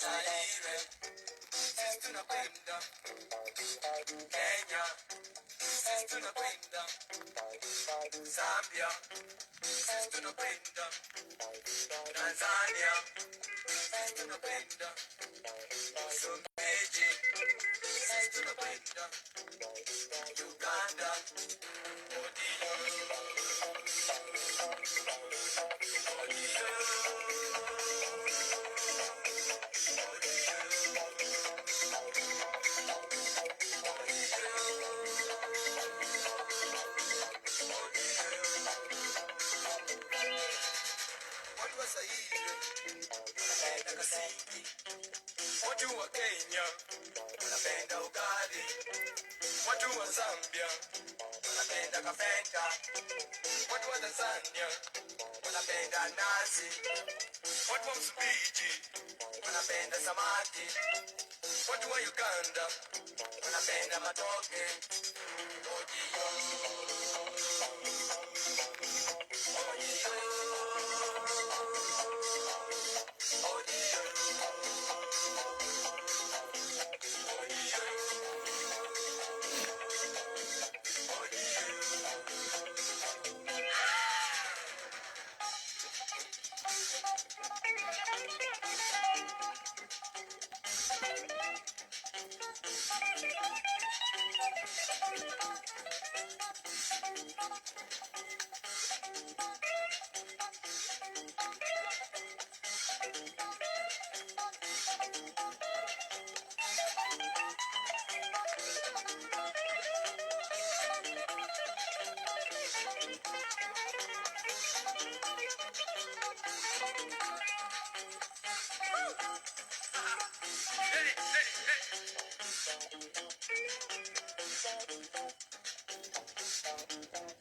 Zaire, sisi tunakwenda Kenya, sisi tunakwenda Zambia, sisi tunakwenda Tanzania, sisi tunakwenda Msumbiji, sisi tunakwenda Uganda. Watu wa Zaire wanapenda kasiki, watu wa Kenya wanapenda ugali, watu wa Zambia wanapenda kafenka, watu wa Tanzania wanapenda nazi, watu wa Msumbiji wanapenda samaki, watu wa Uganda wanapenda matoke.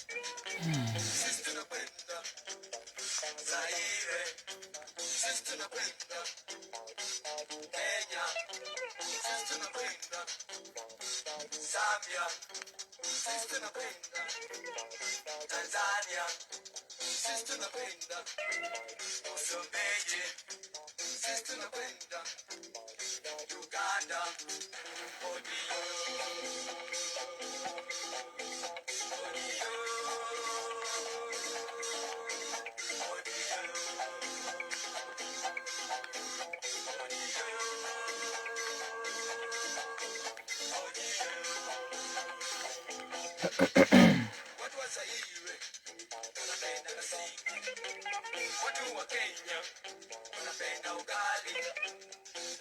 Sisi tunakwenda Zaire, sisi tunakwenda Kenya, sisi tunakwenda Zambia, sisi tunakwenda Tanzania, sisi tunakwenda Msumbiji, sisi tunakwenda Uganda. Watu wa Zaire wanapenda kasiki, watu wa Kenya wanapenda ugali,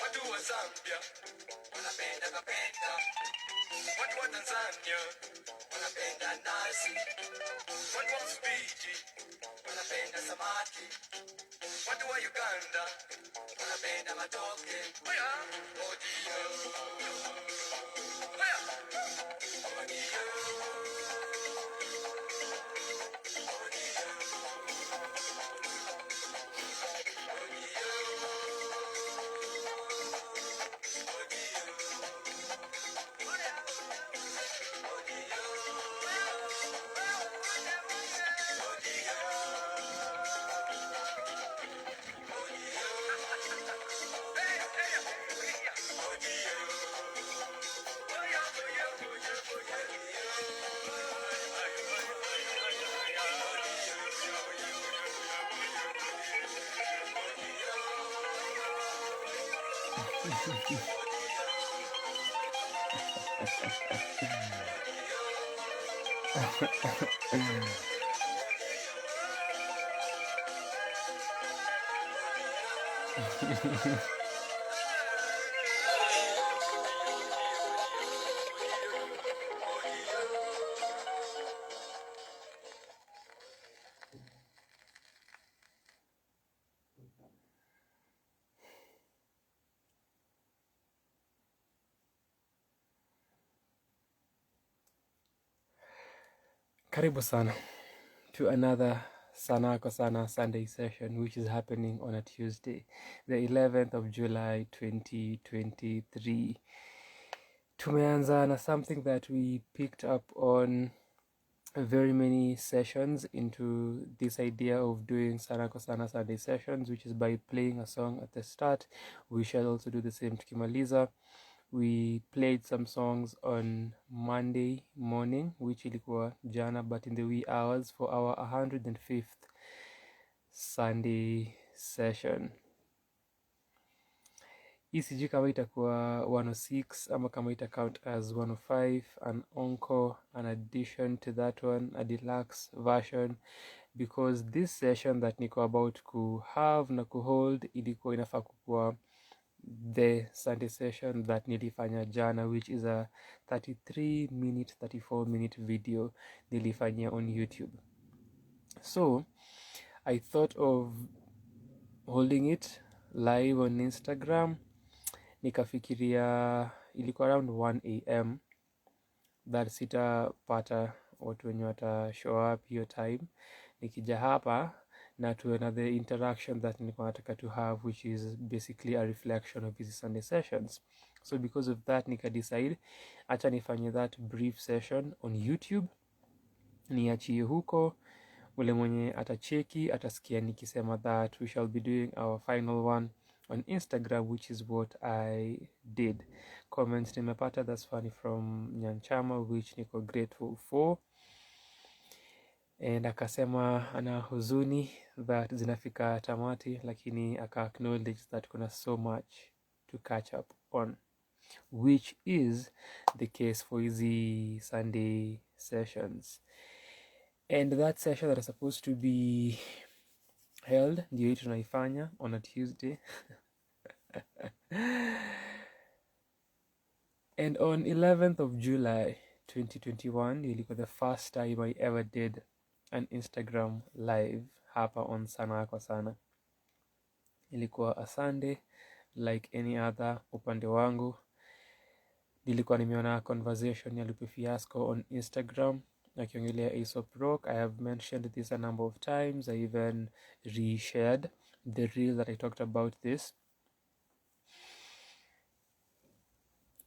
watu wa Zambia wanapenda kapenta, watu wa Tanzania wanapenda nazi, watu wa Msumbiji wanapenda samaki, watu wa Uganda wanapenda matoke. Oya, odia, oya, odia. Karibu sana to another Sanaa kwa Sanaa Sunday session, which is happening on a Tuesday, the 11th of July 2023. Tumeanza na something that we picked up on very many sessions into this idea of doing Sanaa kwa Sanaa Sunday sessions, which is by playing a song at the start. We shall also do the same tukimaliza. We played some songs on Monday morning, which ilikuwa jana, but in the wee hours for our 105th Sunday session. Hii sijui kama itakuwa 106 ama kama ita count as 105, an encore, an addition to that one, a deluxe version, because this session that niko about kuhave na kuhold ilikuwa inafaa kukuwa the Sunday session that nilifanya jana, which is a 33-minute 34-minute video nilifanyia on YouTube. So I thought of holding it live on Instagram. Nikafikiria ilikuwa around 1 am that sitapata watu wenye wata show up hiyo time. Nikija hapa na to another interaction that nilikuwa nataka to have, which is basically a reflection of these Sunday sessions. So because of that nika decide acha nifanye that brief session on YouTube, niachie huko, ule mwenye atacheki atasikia nikisema that we shall be doing our final one on Instagram, which is what I did. Comments nimepata that's funny from Nyanchama, which niko grateful for, and akasema ana huzuni that zinafika tamati, lakini aka acknowledge that kuna so much to catch up on, which is the case for hizi Sunday sessions. And that session that is supposed to be held ndio hii tunaifanya on a Tuesday. And on 11th of July 2021 ilikuwa the first time I ever did an Instagram live hapa on Sanaa kwa Sanaa. Ilikuwa a Sunday like any other. Upande wangu nilikuwa nimeona conversation ya Lupe Fiasco on Instagram akiongelea Aesop Rock. I have mentioned this a number of times. I even reshared the reel that I talked about this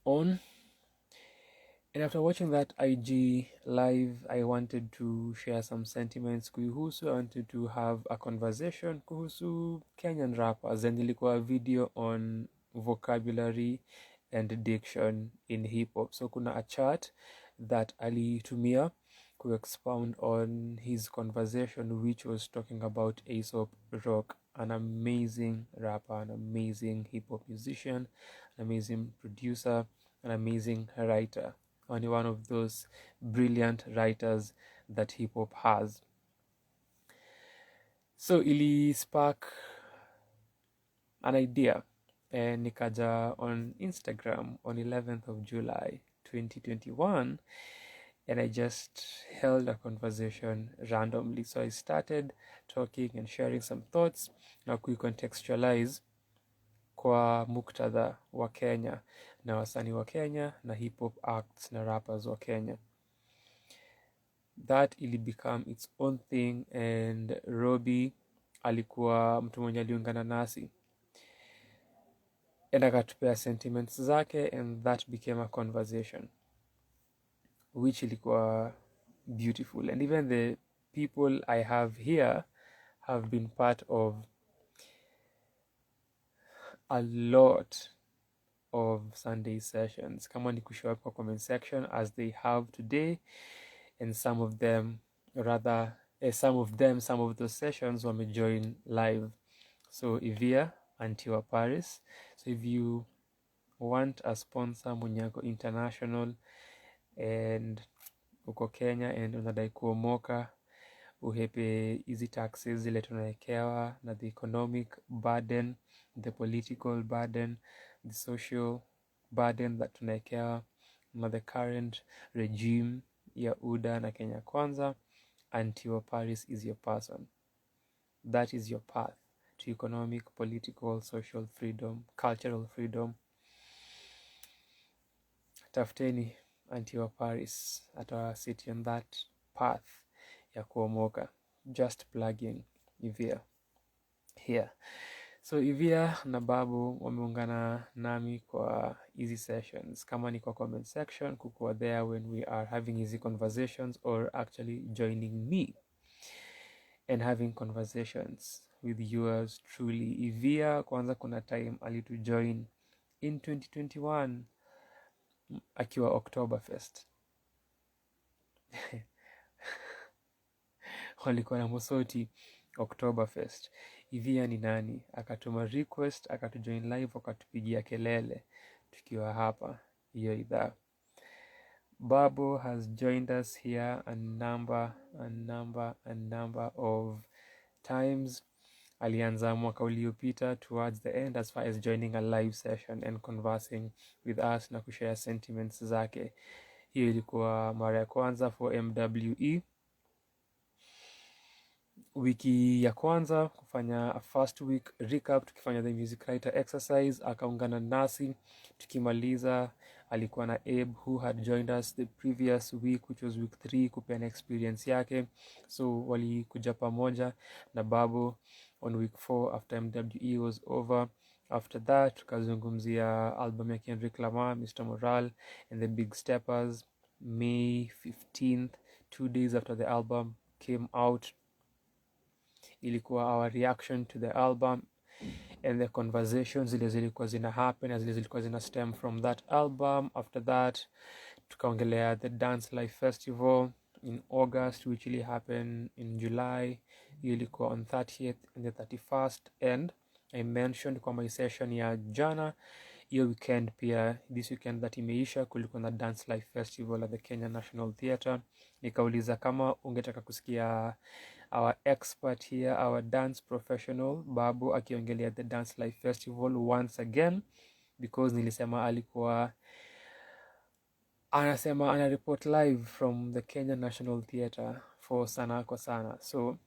on. And after watching that IG live, I wanted to share some sentiments kuhusu. I wanted to have a conversation kuhusu Kenyan rappers, and ilikuwa a video on vocabulary and diction in hip hop. So kuna a chart that alitumia to expound on his conversation, which was talking about Aesop Rock, an amazing rapper, an amazing hip hop musician, an amazing producer, an amazing writer. Only one of those brilliant writers that hip hop has. So ili spark an idea, and nikaja on Instagram on 11th of July 2021, and I just held a conversation randomly. So I started talking and sharing some thoughts na kuicontextualize kwa muktadha wa Kenya na wasanii wa Kenya na hip hop acts na rappers wa Kenya. That ili become its own thing, and Robbie alikuwa mtu mwenye aliungana nasi and akatupea sentiments zake, and that became a conversation which ilikuwa beautiful. And even the people I have here have been part of a lot of Sunday sessions. Kama ni kushow up kwa comment section as they have today, and some of those sessions wame join live. So Ivia Antiwa Paris. So if you want a sponsor mwenye ako international and uko Kenya and unadai kuomoka, uhepe hizi taxes zile tunaekewa na the economic burden, the political burden, the social burden that tunaekewa na the current regime ya UDA na Kenya Kwanza, Antiwa Paris is your person. That is your path to economic, political, social freedom, cultural freedom. Tafuteni Antiwa Paris sit on that path ya kuomoka. Just plugging Ivia here. So Ivia na Babu wameungana nami kwa easy sessions. Kama ni kwa comment section, kukuwa there when we are having easy conversations, or actually joining me and having conversations with yours truly. Ivia kwanza kuna time alitujoin in 2021 akiwa Oktoberfest. Walikuwa na Mosoti Oktoberfest. Ivia ni nani? Akatuma request, akatujoin live, akatupigia kelele tukiwa hapa hiyo idhaa. Babu has joined us here a number of times. Alianza mwaka uliopita towards the end, as far as joining a live session and conversing with us na kushare sentiments zake. Hiyo ilikuwa mara ya kwanza for MWE. Wiki ya kwanza kufanya a first week recap, tukifanya the music writer exercise, akaungana nasi. Tukimaliza alikuwa na Abe who had joined us the previous week, which was week 3, kupeana experience yake. So walikuja pamoja na Babu on week 4 after MWE was over. After that tukazungumzia album ya Kendrick Lamar, Mr. Moral and the Big Steppers, May 15th, 2 days after the album came out. Ilikuwa our reaction to the album and the conversations zile zilikuwa zina happen na zile zilikuwa zina stem from that album. After that tukaongelea the Dance Life Festival in August, which really happened in July. Ilikuwa on 30th and the 31st, and I mentioned kwa my session ya jana hiyo weekend pia, this weekend that imeisha, kulikuwa na Dance Life Festival at the Kenya National Theatre. Nikauliza kama ungetaka kusikia our expert here, our dance professional Babu akiongelea the Dance Life Festival once again, because nilisema alikuwa anasema ana report live from the Kenya National Theatre for Sanaa kwa Sana. So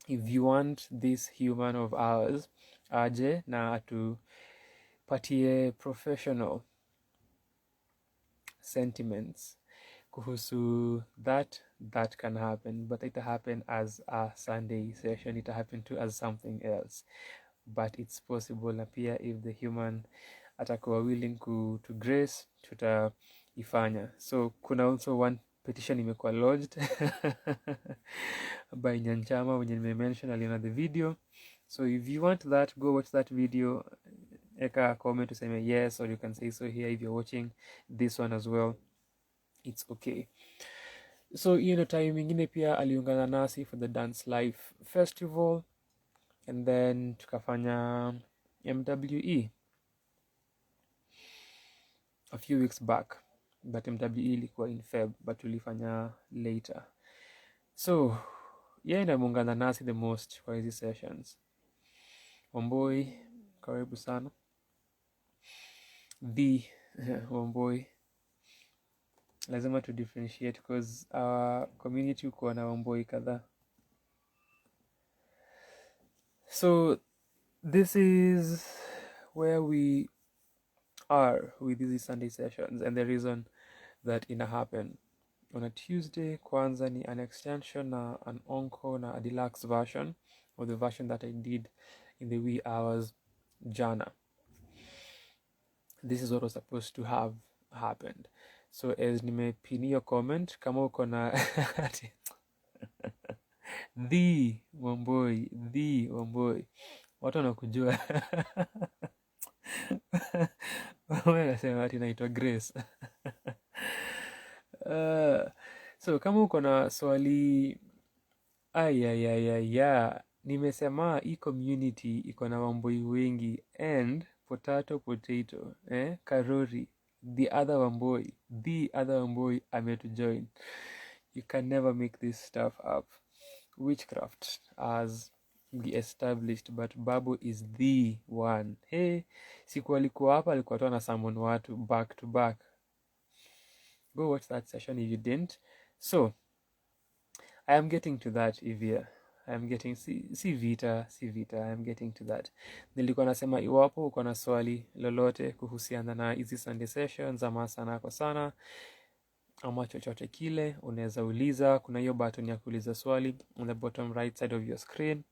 if you want this human of ours aje na atupatie professional sentiments kuhusu that can happen, but it happen as a Sunday session, it happen to as something else, but it's possible. Na pia if the human atakuwa willing to grace, tutaifanya. So kuna also one petition imekuwa lodged by Nyanchama when you mention aliona the video. So if you want that, go watch that video, eka comment to say yes, or you can say so here if you're watching this one as well, it's okay. So time ingine pia aliungana nasi for the Dance Life Festival, and then tukafanya MWE a few weeks back, but MWE ilikuwa in Feb, but tulifanya later. So inamuungana nasi the most kwa hizi sessions. Wamboi, karibu sana. Wamboi, lazima to differentiate because our community uko na Wamboi kadhaa. So this is where we are with these Sunday sessions, and the reason that ina happen on a Tuesday kwanza ni an extension na an encore na a deluxe version of the version that I did in the wee hours jana. This is what was supposed to have happened. So as nimepin your comment, kama uko na the Wamboi watu wanakujua. Nasema ati naitwa Grace. So kama uko na swali, nimesema hii community iko na Wamboi wengi, and potato Karori, the other Wamboi ametujoin. You can never make this stuff up. Witchcraft as we established, but Babu is the one. Hey, siku alikuwa hapa alikuwa tu na summon watu back to back. Go watch that session if you didn't. So I am getting to that, Ivia. I am getting si vita. I am getting to that. Nilikuwa nasema iwapo uko na swali lolote kuhusiana na hizi Sunday sessions ama Sanaa kwa Sana ama chochote kile, unaweza uliza. Kuna hiyo button ya kuuliza swali on the bottom right side of your screen.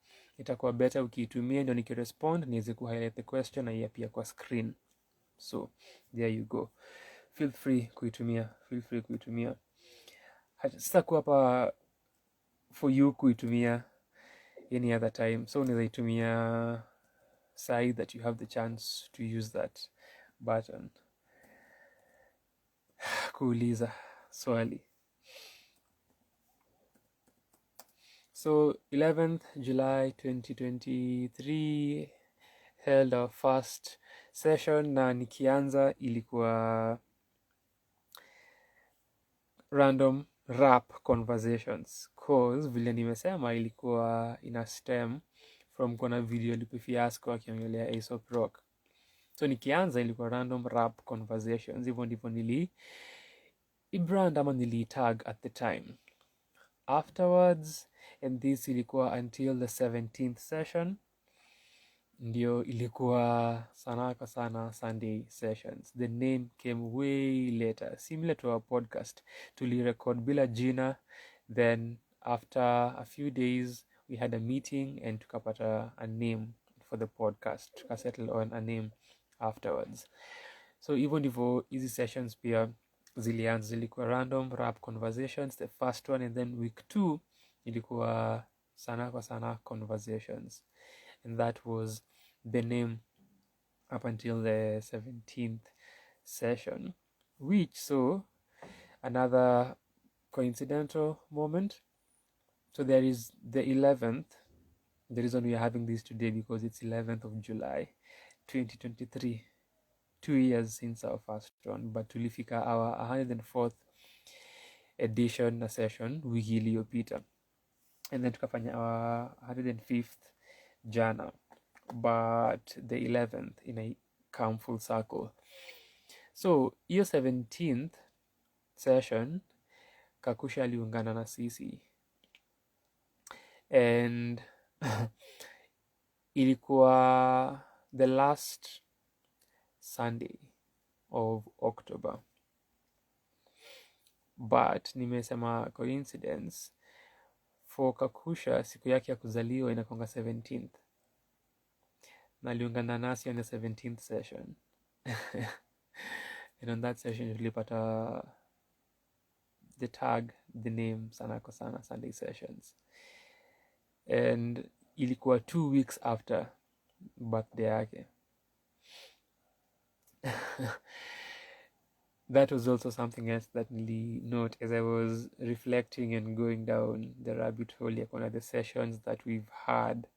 itakuwa better ukiitumia ndio nikirespond niweze kuhighlight the question na pia kwa screen. So there you go, feel free kuitumia. Sitakuwa hapa for you kuitumia any other time, so unaweza itumia side that you have the chance to use that button kuuliza swali. So 11th July 2023 held our first session, na nikianza ilikuwa random rap conversations, cause vile nimesema ilikuwa ina stem from kuna video lipifiasko akiongelea Aesop Rock. So nikianza ilikuwa random rap conversations, hivyo ndivyo ibrand ama tag at the time. Afterwards, and this ilikuwa until the 17th session, ndio ilikuwa Sanaa Sunday sessions. The name came way later, similar to our podcast. Tulirecord bila jina, then after a few days we had a meeting and tukapata a name for the podcast, tukasettle on a name afterwards. So hivyo ndivyo hizi sessions pia zilianza. Zilikuwa random rap conversations the first one, and then week 2 ilikuwa Sanaa conversations, and that was the name up until the 17th session, which, so another coincidental moment. So there is the 11th. The reason we are having this today because it's 11th of July 2023, 2 years since our first one, but tulifika our 104th edition na session wiki iliyopita, and then tukafanya our 105th jana, but the 11th in a come full circle. So hiyo 17th session Kakusha aliungana na sisi, and ilikuwa the last Sunday of October, but nimesema coincidence for Kakusha siku yake ya kuzaliwa inakonga 17th, na aliungana nasi on the 17th session. And on that session tulipata the tag, the name Sanaa Sunday sessions, and ilikuwa 2 weeks after birthday yake. That was also something else that nili note as I was reflecting and going down the rabbit hole ya kuna the sessions that we've had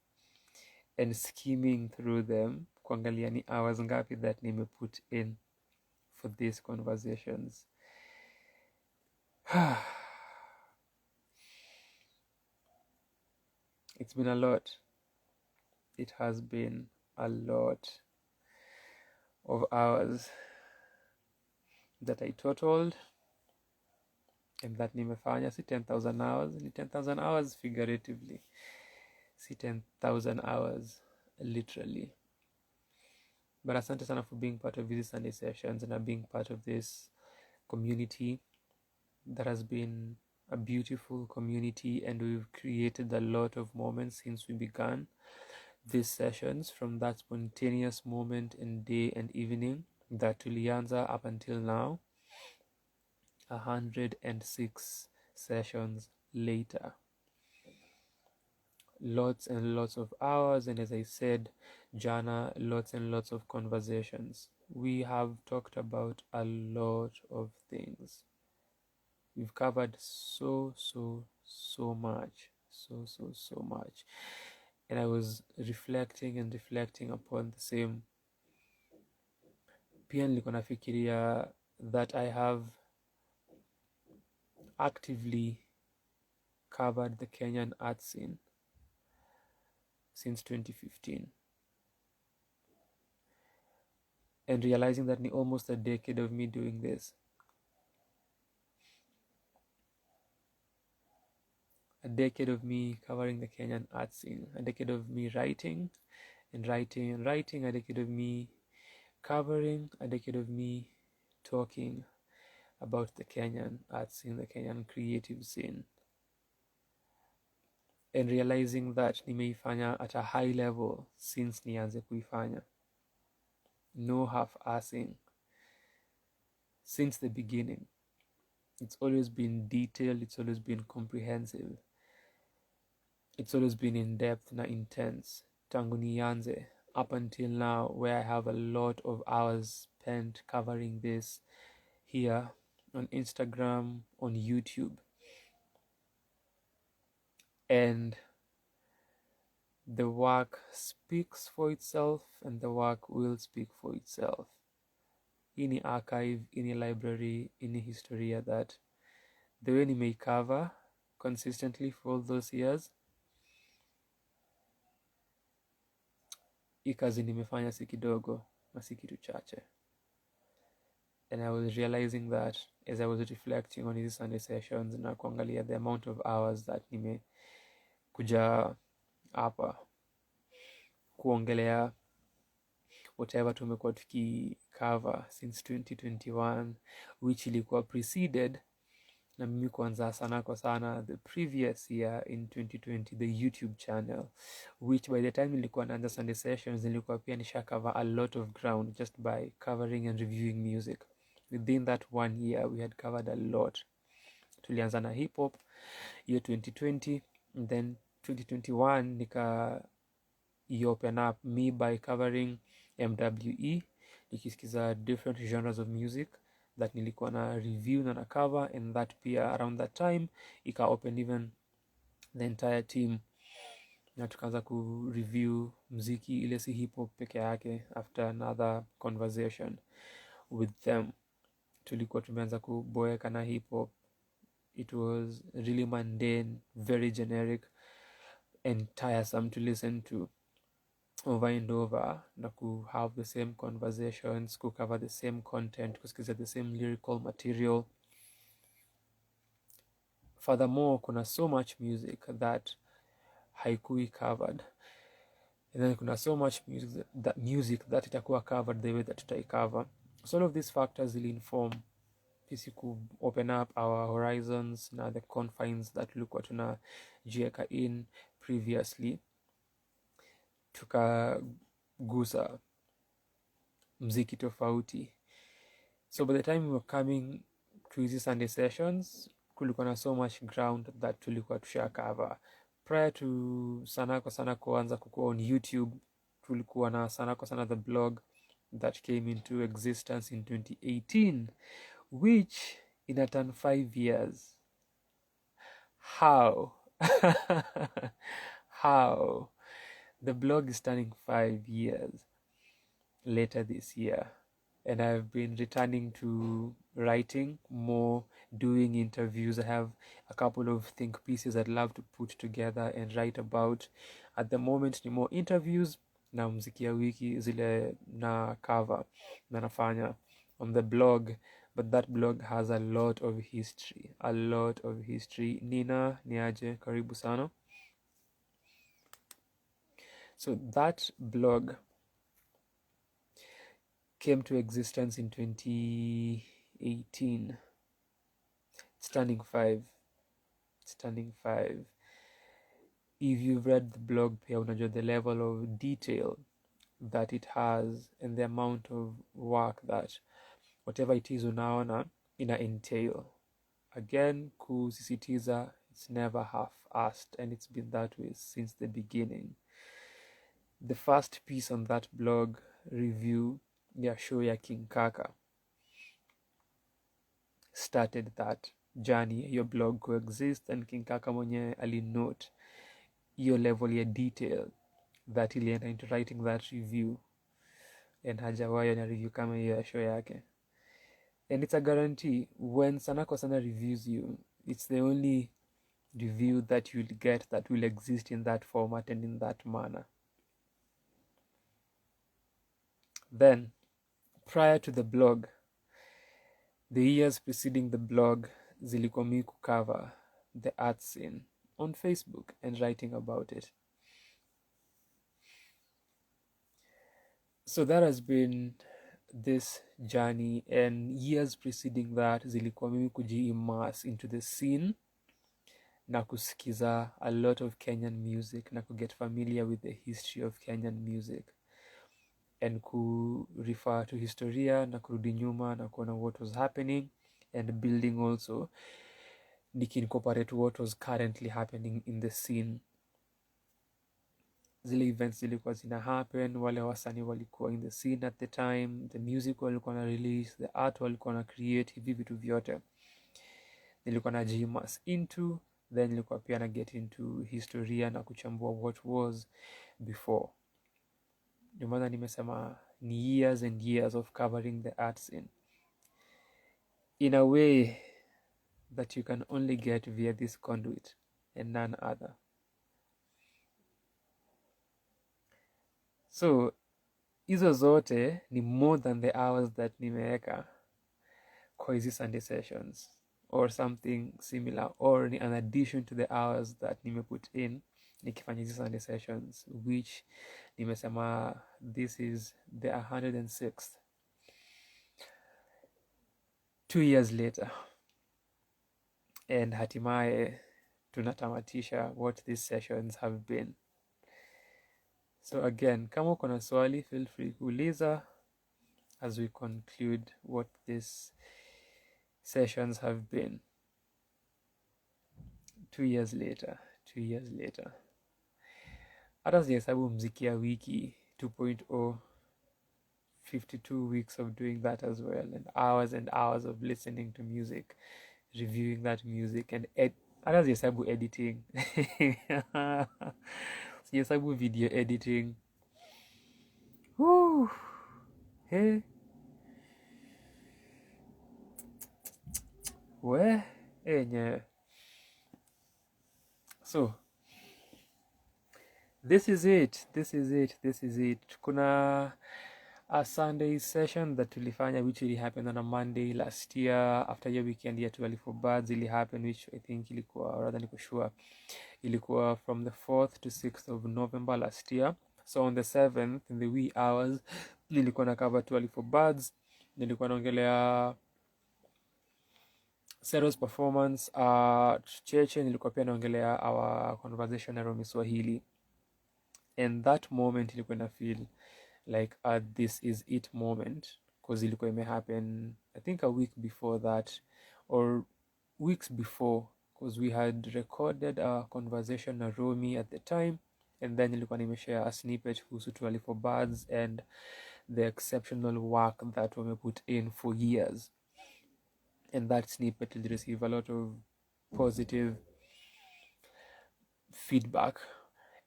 and skimming through them kuangalia ni hours ngapi that nime put in for these conversations. It's been a lot. It has been a lot of hours that I totaled, and that nimefanya si 10,000 hours, ni 10,000 hours figuratively, si 10,000 hours literally. But asante sana for being part of these Sunday sessions and being part of this community that has been a beautiful community, and we've created a lot of moments since we began these sessions, from that spontaneous moment in day and evening that tulianza up until now, 106 sessions later. Lots and lots of hours, and as I said jana, lots and lots of conversations. We have talked about a lot of things. We've covered so much, so much, and I was reflecting upon the same. Pia nilikuwa nafikiria that I have actively covered the Kenyan art scene since 2015, and realizing that ni almost a decade of me doing this. A decade of me covering the Kenyan art scene, a decade of me writing, a decade of me covering, a decade of me talking about the Kenyan art scene, the Kenyan creative scene. and realizing that nimeifanya at a high level since nianze kuifanya. No half-assing. Since the beginning, it's always been detailed, it's always been comprehensive, it's always been in-depth na intense. Tangu nianze up until now, where I have a lot of hours spent covering this here on Instagram, on YouTube. And the work speaks for itself, and the work will speak for itself. Any archive, any library, any historia that the way nimeikava consistently for all those years, hii kazi nimefanya si kidogo na si kitu chache. And I was realizing that as I was reflecting on these Sunday sessions na kuangalia the amount of hours that nimekuja hapa kuongelea whatever tumekuwa tukikava since 2021, which ilikuwa preceded na mimi kuanza Sanaa kwa Sana the previous year in 2020, the YouTube channel, which by the time nilikuwa naanza Sunday sessions nilikuwa pia nisha cover a lot of ground just by covering and reviewing music. Within that 1 year we had covered a lot. Tulianza na hip hop year 2020, and then 2021 nika open up me by covering MWE, nikisikiza different genres of music that nilikuwa na review na cover, and that pia around that time ika open even the entire team na tukaanza ku review mziki ile si hip hop peke yake. After another conversation with them, tulikuwa tumeanza kuboeka na hip hop. It was really mundane, very generic and tiresome to listen to over and over, na ku have the same conversations, ku cover the same content, kusikiza the same lyrical material. Furthermore, kuna so much music that haikui covered, and then kuna so much music that itakuwa covered the way that tutaicover. So all of these factors will inform sisi ku open up our horizons na the confines that tulikuwa tunajieka in previously, tukagusa mziki tofauti. So by the time we were coming to hizi Sunday sessions, kulikuwa na so much ground that tulikuwa tusha cover. Prior to Sanaa kwa Sana kuanza kukua on YouTube, tulikuwa na Sanaa kwa Sana the blog that came into existence in 2018, which ina turn 5 years. How? How? The blog is turning 5 years later this year, and I've been returning to writing more, doing interviews. I have a couple of think pieces I'd love to put together and write about. At the moment ni more interviews na mziki ya wiki zile na cover na nafanya on the blog, but that blog has a lot of history. Nina, niaje, karibu sana. So that blog came to existence in 2018. It's turning 5. If you've read the blog, pia unajua the level of detail that it has and the amount of work that whatever it is unaona ina entail. Again, kusisitiza, it's never half-assed, and it's been that way since the beginning. The first piece on that blog review ya show ya King Kaka started that journey, your blog coexist, and King Kaka mwenye alinote your level ya detail that ilienda into writing that review, and hajawahi na review kama hiyo ya show yake. And it's a guarantee, when Sanaa kwa Sana reviews you, it's the only review that you'll get that will exist in that format and in that manner. Then, prior to the blog, the years preceding the blog zilikuwa mi kucover the art scene on Facebook and writing about it. So that has been this journey, and years preceding that zilikuwa mimi kuji-immerse into the scene na kusikiza a lot of Kenyan music na get familiar with the history of Kenyan music and refer to historia na kurudi nyuma na kuona what was happening and building also, nikiincorporate what was currently happening in the scene. Zile events zilikuwa zina happen, wale wasanii walikuwa in the scene at the time, the music walikuwa na release, the art walikuwa na create, hivi vitu vyote nilikuwa na jimas into, then nilikuwa pia na get into historia na kuchambua what was before. Ndio maana nimesema ni years and years of covering the art scene in a way that you can only get via this conduit and none other. So hizo zote ni more than the hours that nimeweka kwa hizi Sunday sessions or something similar, or ni an addition to the hours that nimeput in nikifanya hizi Sunday sessions, which nimesema this is the 106th, 2 years later, and hatimaye tunatamatisha what these sessions have been. So again, kama uko na swali, feel free kuuliza as we conclude what these sessions have been. 2 years later. Hata sihesabu mziki ya wiki 2.0, 52 weeks of doing that as well, and hours of listening to music, reviewing that music, and hata sihesabu editing. Sihesabu video editing. Woo! Hey. Enye. So this is it. Kuna a Sunday session that tulifanya, which really happened on a Monday last year after your weekend ya 24 birds ili happen, which I think ilikuwa, rather niko sure, ilikuwa from the 4th to 6th of November last year. So on the 7th in the wee hours nilikuwa na cover 24 birds, nilikuwa naongelea Sero's performance Cheche, nilikuwa pia naongelea our conversation around Swahili. And that moment ilikuwa na feel like this is it moment, because ilikuwa ime happen I think a week before that or weeks before, because we had recorded a conversation na Romy at the time, and then ilikuwa nimeshare a snippet kuhusu 24 birds and the exceptional work that wame put in for years, and that snippet will receive a lot of positive feedback.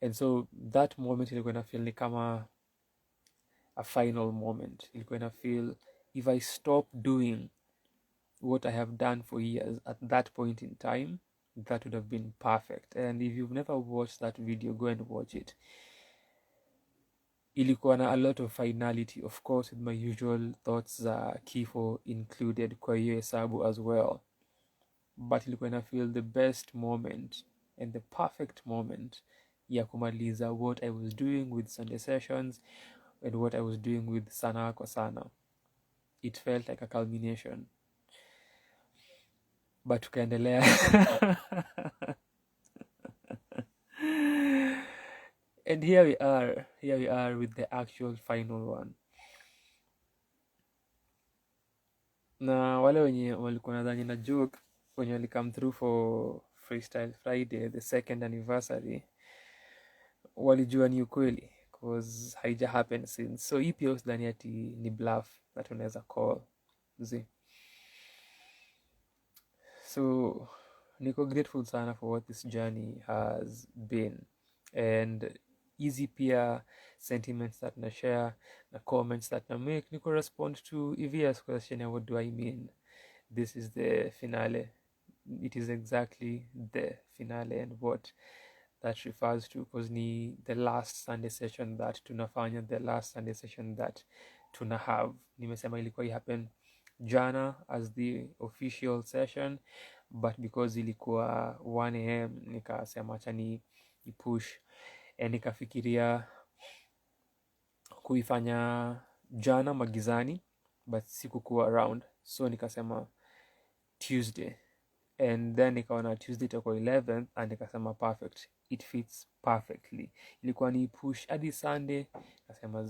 And so that moment ilikuwa na feel ni kama a final moment. Ilikuwa na feel if I stop doing what I have done for years at that point in time, that would have been perfect. And if you've never watched that video, go and watch it. Ilikuwa na a lot of finality, of course, with my usual thoughts za kifo included kwa hiyo hesabu as well. But ilikuwa na feel the best moment and the perfect moment ya kumaliza what I was doing with Sunday sessions and what I was doing with Sanaa kwa Sana. It felt like a culmination. But tukaendelea. And here we are with the actual final one. Na wale wenye walikuwa nadhani na joke wenye wali come through for Freestyle Friday, the 2nd anniversary, walijua ni ukweli, because haija happen since. So hii pia usidhani ati ni bluff that unaweza call. So niko grateful sana for what this journey has been, and easy pia sentiments that na share na comments that na make niko respond to EVS question ya what do I mean. This is the finale. It is exactly the finale, and what that refers to, because ni the last Sunday session that tunafanya, the last Sunday session that tuna have. Nimesema ilikuwa happen jana as the official session, but because ilikuwa 1 am nikasema acha ni push, and nikafikiria kuifanya jana magizani, but sikukuwa around, so nikasema Tuesday and then nikaona Tuesday itakuwa 11th and nikasema perfect, it fits perfectly. Ilikuwa ni push hadi Sunday, nikasema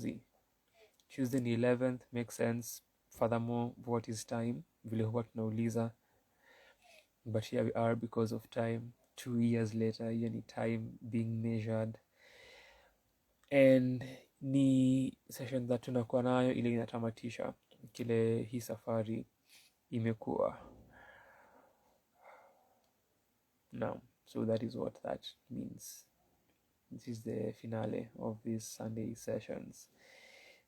Tuesday ni 11th, makes sense. Furthermore, what is time, vile huwa tunauliza, but here we are because of time. 2 years later, hiyo ni time being measured, and ni session that tunakuwa nayo ile inatamatisha kile hii safari imekuwa. Now, so that is what that means. This is the finale of these Sunday sessions.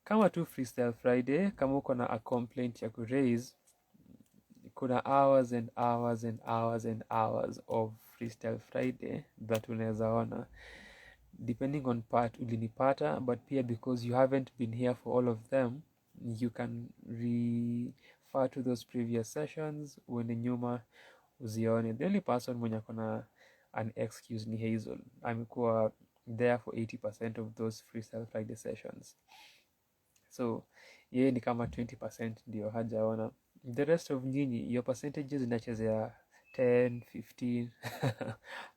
Kama tu Freestyle Friday, kama uko na a complaint ya kuraise, kuna hours and hours and hours and hours of Freestyle Friday that unaweza ona, depending on part ulinipata, but pia because you haven't been here for all of them, you can refer to those previous sessions uende nyuma uzione. The only person mwenye akona an excuse ni Hazel. Amekuwa there for 80% of those Freestyle Friday sessions, so yeye ni kama 20% ndio hajaona. The rest of nyinyi, your percentages inachezea 10, 15,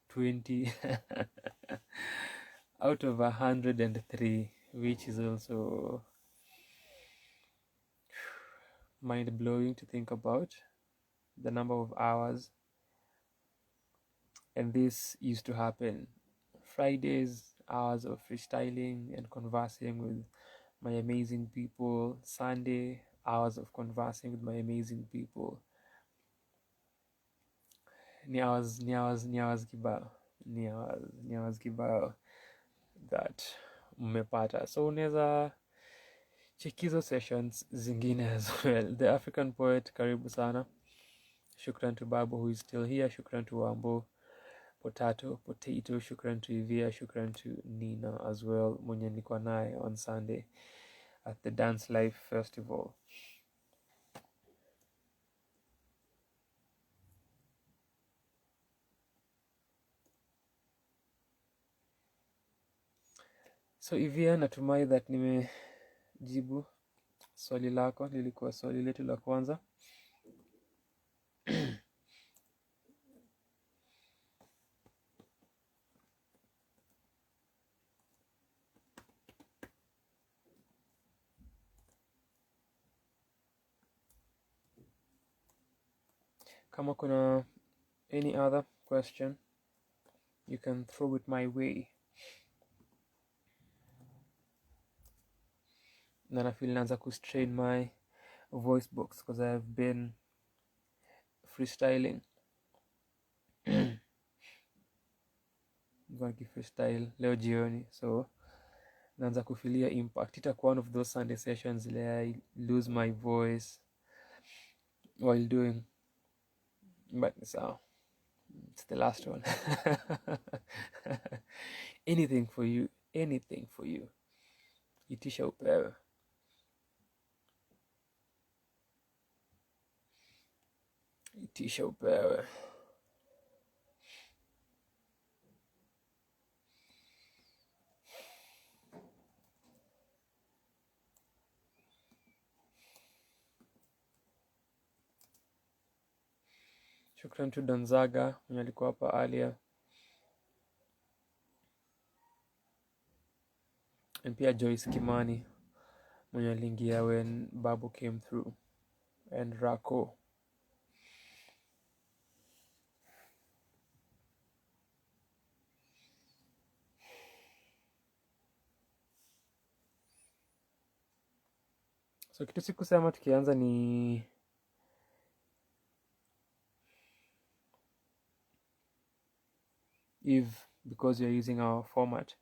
20 out of 103, which is also mind-blowing to think about, the number of hours. And this used to happen Fridays, hours of freestyling and conversing with my amazing people. Sunday, hours of conversing with my amazing people. Ni hours kibao that mmepata. So unaweza check hizo sessions zingine as well. The African Poet, karibu sana. Shukran to Babu who is still here. Shukran to Wambo, Potato, shukran to Ivia, shukran to Nina as well, mwenye nilikuwa naye on Sunday at the Dance Life Festival. So Ivia, natumai that nimejibu swali lako, lilikuwa swali letu la kwanza. Kama kuna any other question, you can throw it my way. Na nafeel naanza kustrain my voice box because I have been freestyling. Freestyle leo jioni, so naanza kufilia impact. Itakuwa one of those Sunday sessions where I lose my voice while doing, but so it's the last one. Anything for you, itisha upewe. Shukran to Donzaga mwenye alikuwa hapa earlier, and pia Joyce Kimani mwenye aliingia when Babu came through, and Rako. So kitu sikusema tukianza ni if, because you're using our format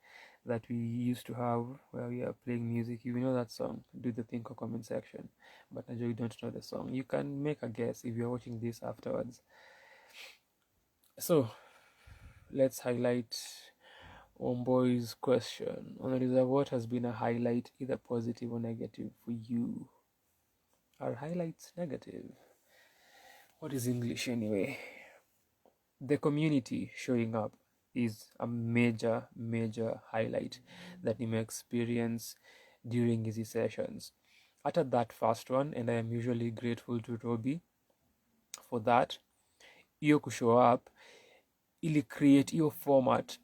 that we used to have where we are playing music, you know that song, do the thing or comment section. But Najwa, you don't know the song, you can make a guess if you're watching this afterwards. So let's highlight Omboy's question. Analiza, what has been a highlight, either positive or negative for you? Are highlights negative? What is English anyway? The community showing up is a major highlight that you may experience during these sessions. At that first one, and I am usually grateful to Robbie for that, hiyo kushow up ili create hiyo format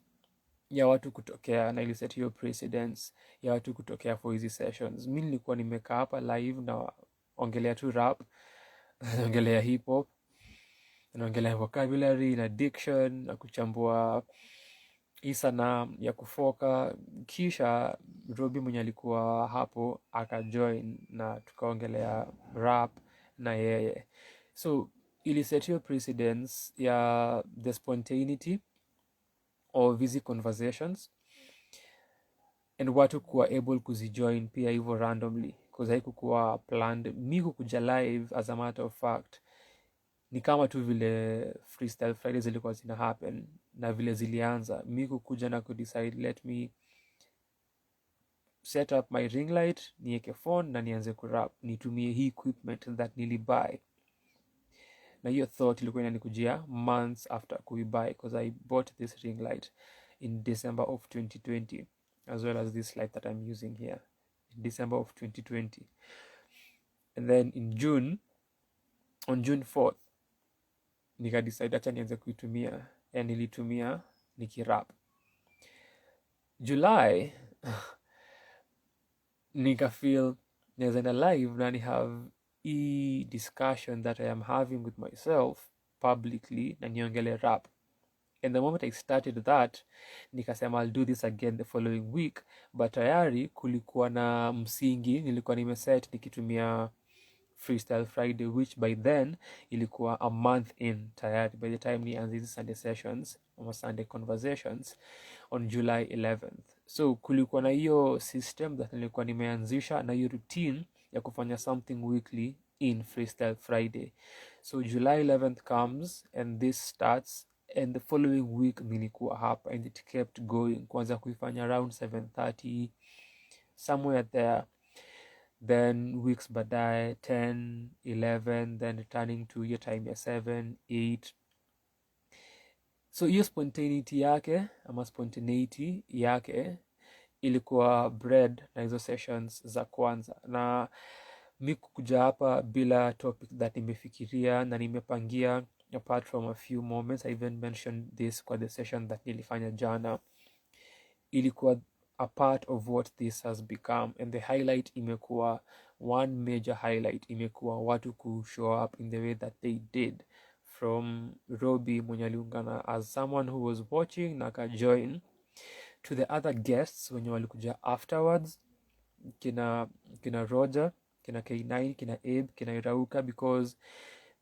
ya watu kutokea na ili set hiyo precedence ya watu kutokea for hizi sessions. Mi nilikuwa nimekaa hapa live na ongelea tu rap, naongelea hip hop, naongelea vocabulary na diction na kuchambua hii sanaa ya kufoka. Kisha Robi mwenye alikuwa hapo akajoin na tukaongelea rap na yeye, so ili set hiyo precedence ya the spontaneity of hizi conversations and watu kuwa able kuzijoin pia hivyo randomly, because haikukuwa planned. Mi kukuja live as a matter of fact ni kama tu vile freestyle Fridays zilikuwa zina happen na vile zilianza. Mi kukuja na kudecide let me set up my ring light, niweke phone na nianze kurap, nitumie hii equipment that nilibuy. Na hiyo thought ilikuwa inanikujia months after kuibuy, because I bought this ring light in December of 2020, as well as this light that I'm using here in December of 2020. And then in June, on June 4th, nika decide acha nianze kuitumia, and nilitumia nikirap. July nika feel naweza enda live na ni have a discussion that I am having with myself publicly na niongele rap. And the moment I started that, nikasema I'll do this again the following week, but tayari kulikuwa na msingi nilikuwa nimeset nikitumia Freestyle Friday, which by then ilikuwa a month in tayari by the time nianze hizi Sunday sessions ama Sunday conversations on July 11th. So kulikuwa na hiyo system that nilikuwa nimeanzisha na hiyo routine ya kufanya something weekly in Freestyle Friday. So July 11th comes and this starts, and the following week nilikuwa hapa and it kept going, kwanza kuifanya around 7:30 somewhere there, then weeks baadaye 10, 11, then returning to hiyo time ya 7, 8. So hiyo spontaneity yake ilikuwa bred na hizo sessions za kwanza, na mi kukuja hapa bila topic that nimefikiria na nimepangia. Apart from a few moments, I even mentioned this kwa the session that nilifanya jana, ilikuwa a part of what this has become, and the highlight imekuwa, one major highlight imekuwa watu ku show up in the way that they did, from Robi mwenye aliungana as someone who was watching na akajoin, to the other guests wenye walikuja afterwards, kina Roger, kina K9, kina Abe, kina Irauka, because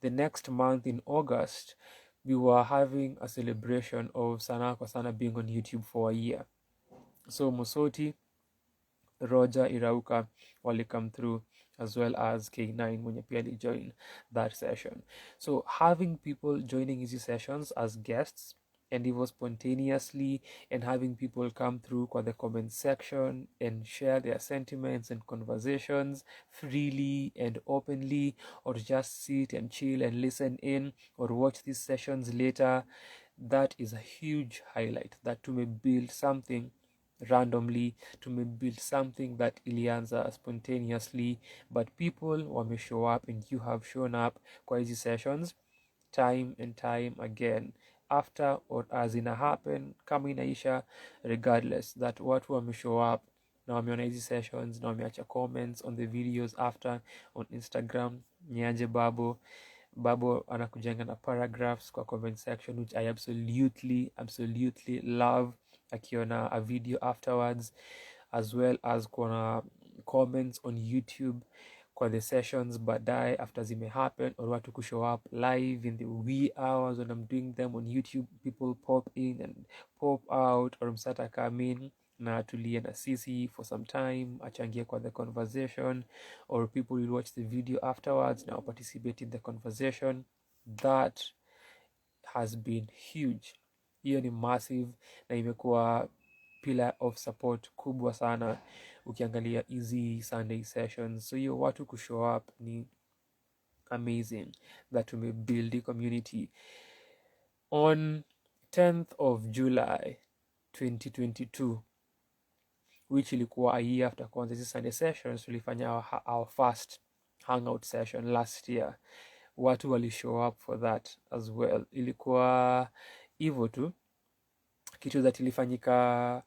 the next month in August we were having a celebration of Sanaa kwa Sana being on YouTube for a year. So Musoti, Roger, Irauka wali come through, as well as K9 mwenye pia join that session. So having people joining easy sessions as guests, and it was spontaneously, and having people come through kwa the comment section and share their sentiments and conversations freely and openly, or just sit and chill and listen in or watch these sessions later, that is a huge highlight, that to build something randomly, build something that ilianza spontaneously, but people wame show up, and you have shown up kwa hizi sessions time and time again, after or as ina happen, kama inaisha, regardless, that watu wame show up na wameona hizi sessions na wameacha comments on the videos after on Instagram. Niaje Babo anakujenga na paragraphs kwa comment section, which I absolutely love, akiona a video afterwards, as well as kuna comments on YouTube kwa the sessions baadaye after zime happen, or watu kushow up live in the wee hours when I'm doing them on YouTube. People pop in and pop out, or msata come in na tulie na sisi for some time, achangie kwa the conversation, or people will watch the video afterwards now participate in the conversation. That has been huge. Hiyo ni massive na imekuwa pillar of support kubwa sana ukiangalia easy Sunday sessions. So hiyo watu kushow up ni amazing, that we build a community. On 10th of July 2022, which ilikuwa a year after kuanza hizi Sunday sessions, tulifanya our first hangout session last year, watu wali show up for that as well. Ilikuwa hivyo tu, kitu that ilifanyika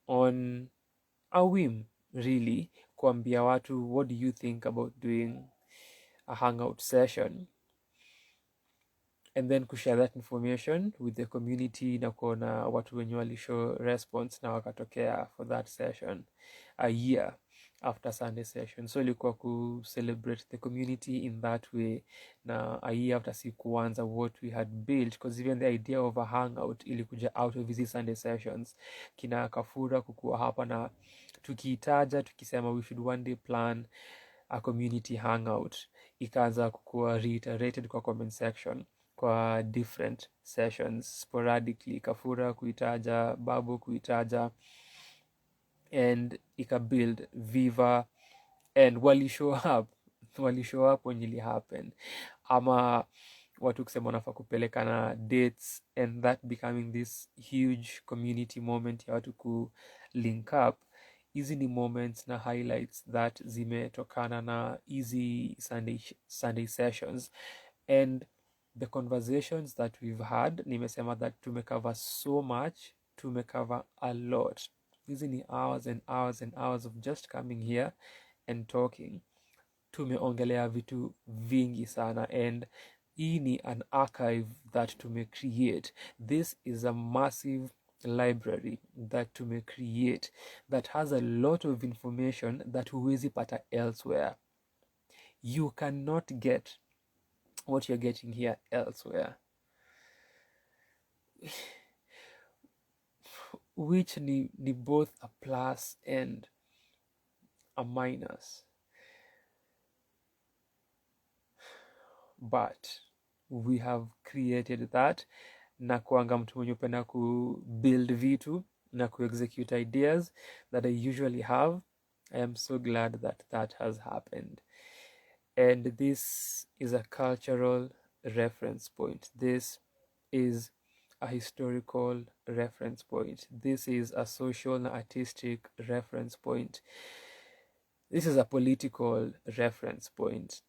on a whim really, kuambia watu what do you think about doing a hangout session, and then kushare that information with the community, na kuona watu wenye walishow response na wakatokea for that session a year after Sunday session. So ilikuwa ku celebrate the community in that way, na a year after si kuanza what we had built, because even the idea of a hangout ilikuja out of these Sunday sessions. Kina Kafura kukuwa hapa na tukiitaja tukisema we should one day plan a community hangout, ikaanza kukuwa reiterated kwa comment section kwa different sessions sporadically, Kafura kuitaja, Babu kuitaja, and ikabuild Viva, and wali show up when it happened, ama watu kusema wanafaa kupelekana dates, and that becoming this huge community moment ya watu ku link up. Hizi ni moments na highlights that zimetokana na easy Sunday sessions, and the conversations that we've had, nimesema that tumecover so much, tumecover a lot. Hizi ni hours and hours and hours of just coming here and talking. Tumeongelea vitu vingi sana, and hii ni an archive that tumecreate. This is a massive library that tumecreate that has a lot of information that huwezi pata elsewhere. You cannot get what you're getting here elsewhere, which ni both a plus and a minus. But we have created that, na kuanga mtu mwenye upenda ku build vitu na ku execute ideas that I usually have. I am so glad that that has happened. And this is a cultural reference point. This is a historical reference point. This is a social and artistic reference point. This is a political reference point.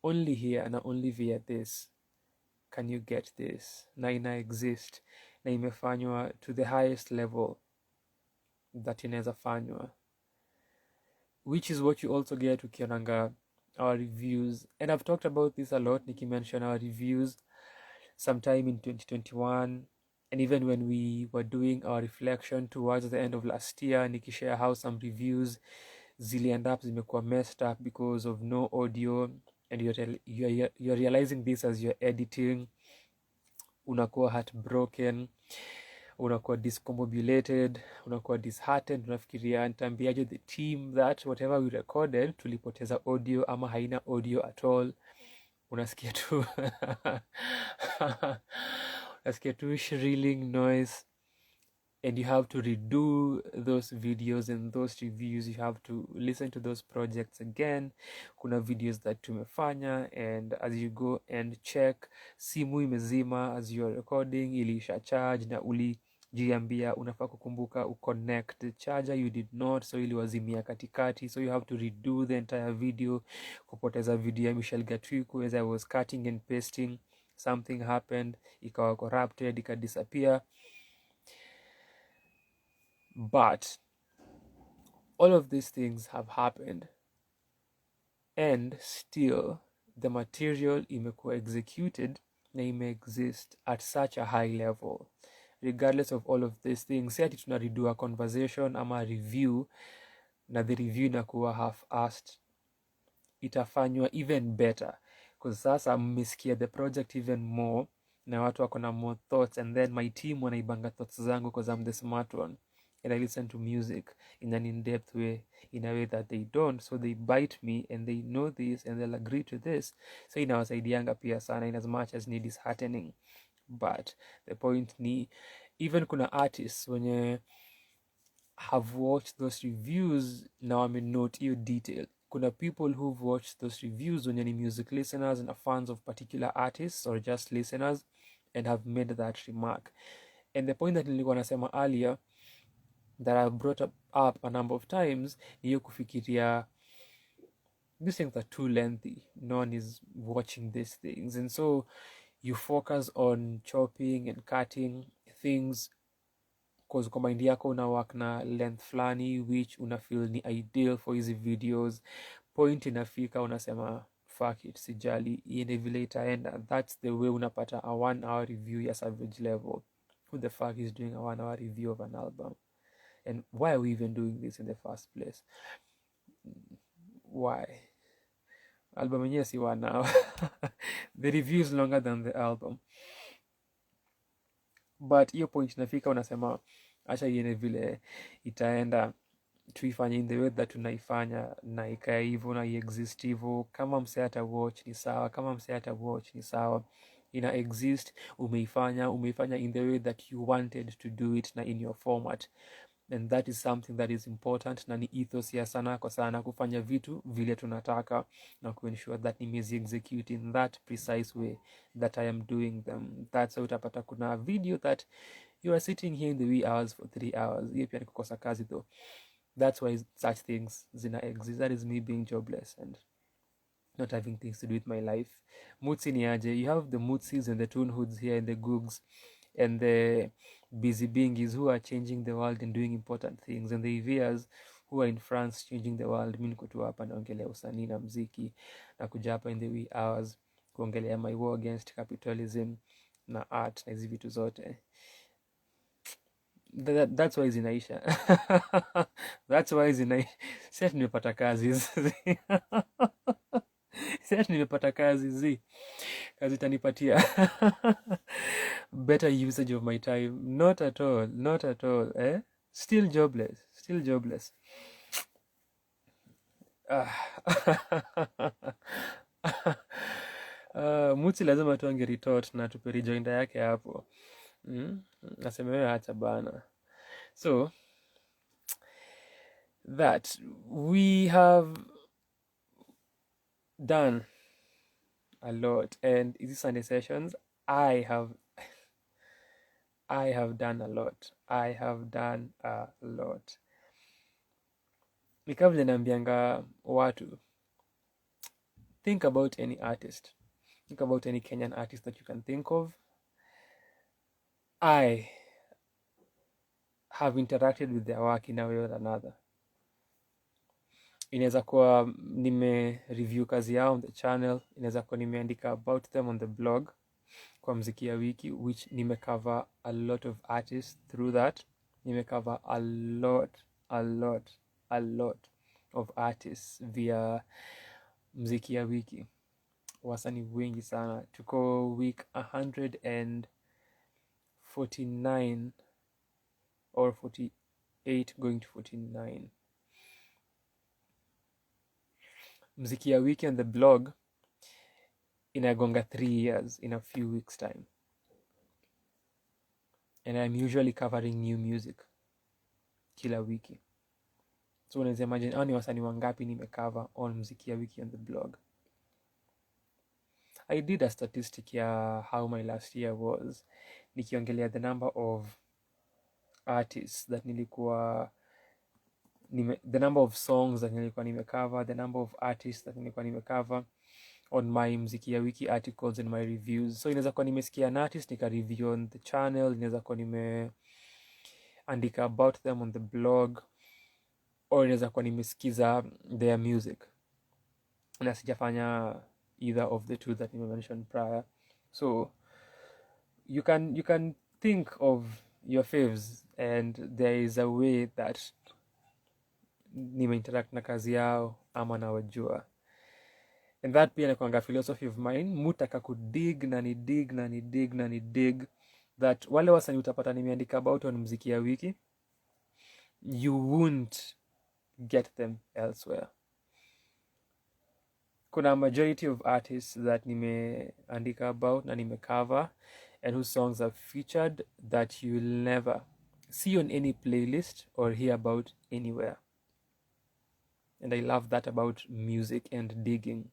Only here and only via this can you get this, na ina exist, na imefanywa to the highest level that inaweza fanywa, which is what you also get ukionanga our reviews. And I've talked about this a lot, nikimention our reviews sometime in 2021, and even when we were doing our reflection towards the end of last year, nikishare how some reviews ziliend up zimekuwa messed up because of no audio, and you're realizing this as you're editing. Unakuwa heartbroken, unakuwa discombobulated, unakuwa disheartened, unafikiria nitambiaje the team that whatever we recorded tulipoteza audio ama haina audio at all. Unasikia tu unasikia tu shrilling noise, and you have to redo those videos and those reviews. You have to listen to those projects again. Kuna videos that tumefanya, and as you go and check, simu imezima as you are recording, ilisha charge, na ulijiambia unafaa kukumbuka uconnect the charger, you did not, so iliwazimia katikati, so you have to redo the entire video. Kupoteza video ya Michelle Gatwiku as I was cutting and pasting, something happened, ikawa corrupted, ikadisappear. But all of these things have happened, and still the material imekuwa executed na imeexist at such a high level. Regardless of all of these things, si ati tunaredo a conversation ama a review na the review inakuwa half-assed. Itafanywa even better, because sasa mmesikia the project even more, na watu wako na more thoughts, and then my team wanaibanga thoughts zangu because I'm the smart one, and I listen to music in an in-depth way, in a way that they don't, so they bite me and they know this and they'll agree to this. So inawasaidianga pia sana, in as much as need is heartening. But the point ni, even kuna artists wenye have watched those reviews now note hiyo detail. Kuna people who've watched those reviews wenye ni music listeners and are fans of particular artists or just listeners, and have made that remark. And the point that nilikuwa nasema earlier that I've brought up a number of times ni hiyo kufikiria these things are too lengthy. No one is watching these things, and so you focus on chopping and cutting things cause kwa mind yako una work na length flani which una feel ni ideal for hizi videos. Point inafika unasema fuck it, sijali iende vile itaenda. That's the way unapata a 1 hour review ya Savage Level. Who the fuck is doing a 1 hour review of an album? And why are we even doing this in the first place? Why? Album yenyewe si 1 hour. The review is longer than the album. But hiyo point inafika unasema acha iende vile itaenda, tuifanye in the way that tunaifanya na ikae hivyo na iexist hivyo. Kama msee ata watch ni sawa, kama msee ata watch ni sawa. Ina exist, umeifanya in the way that you wanted to do it na in your format, and that is something that is important, na ni ethos ya Sanaa kwa Sanaa kufanya vitu vile tunataka na kuensure that nimezi execute in that precise way that I am doing them. That's how utapata kuna video that you are sitting here in the wee hours for 3 hours. Hiyo pia ni kukosa kazi though. That's why such things zina exist. That is me being jobless and not having things to do with my life. Mutsi ni aje. You have the Mutsis and the Toon Hoods here and the Googs and the busy bingies who are changing the world and doing important things, and the Ivias who are in France changing the world. Mi niko tu hapa naongelea usanii na mziki na kuja hapa in the wee hours kuongelea my war against capitalism na art na hizi vitu zote. That's why zinaisha. That's why zinaisha. Si ati nimepata kazi. Si ati nimepata kazi kazi itanipatia better usage of my time. Not at all. Not at all. Still jobless. Still jobless. Mutsi lazima tu angeretort na tupe rejoinder yake hapo. Nasema wewe acha bana. So that we have done a lot, and in these Sunday sessions I have done a lot. I have done a lot. Ni kama vile naambianga watu, think about any artist. Think about any Kenyan artist that you can think of. I have interacted with their work in a way or another. Inaweza kuwa nime review kazi yao on the channel, inaweza kuwa nimeandika about them on the blog kwa mziki ya wiki, which nimecover a lot of artists through that. Nimecover a lot of artists via mziki ya wiki. Wasanii wengi sana. Tuko week 149 or 48 going to 49. Mziki ya wiki on the blog inagonga 3 years in a few weeks time, and I'm usually covering new music kila wiki. So unaweza imagine ni wasanii wangapi nimecover on mziki ya wiki on the blog. I did a statistic ya how my last year was, nikiongelea the number of artists that the number of songs that nilikuwa nimecover, the number of artists that nilikuwa nimecover on my mziki ya wiki articles and my reviews. So inaweza kuwa nimesikia an artist nika review on the channel, inaweza kuwa nimeandika about them on the blog, or inaweza kuwa nimesikiza their music na sijafanya either of the two that nime mentioned prior. So you can think of your faves, and there is a way that nimeinteract na kazi yao ama nawajua. And that pia nakuanga philosophy of mine. Mutaka kudig na ni dig that wale wasanii utapata nimeandika about on mziki ya wiki, you won't get them elsewhere. Kuna majority of artists that nimeandika about na nimecover and whose songs are featured that you'll never see on any playlist or hear about anywhere. And I love that about music and digging.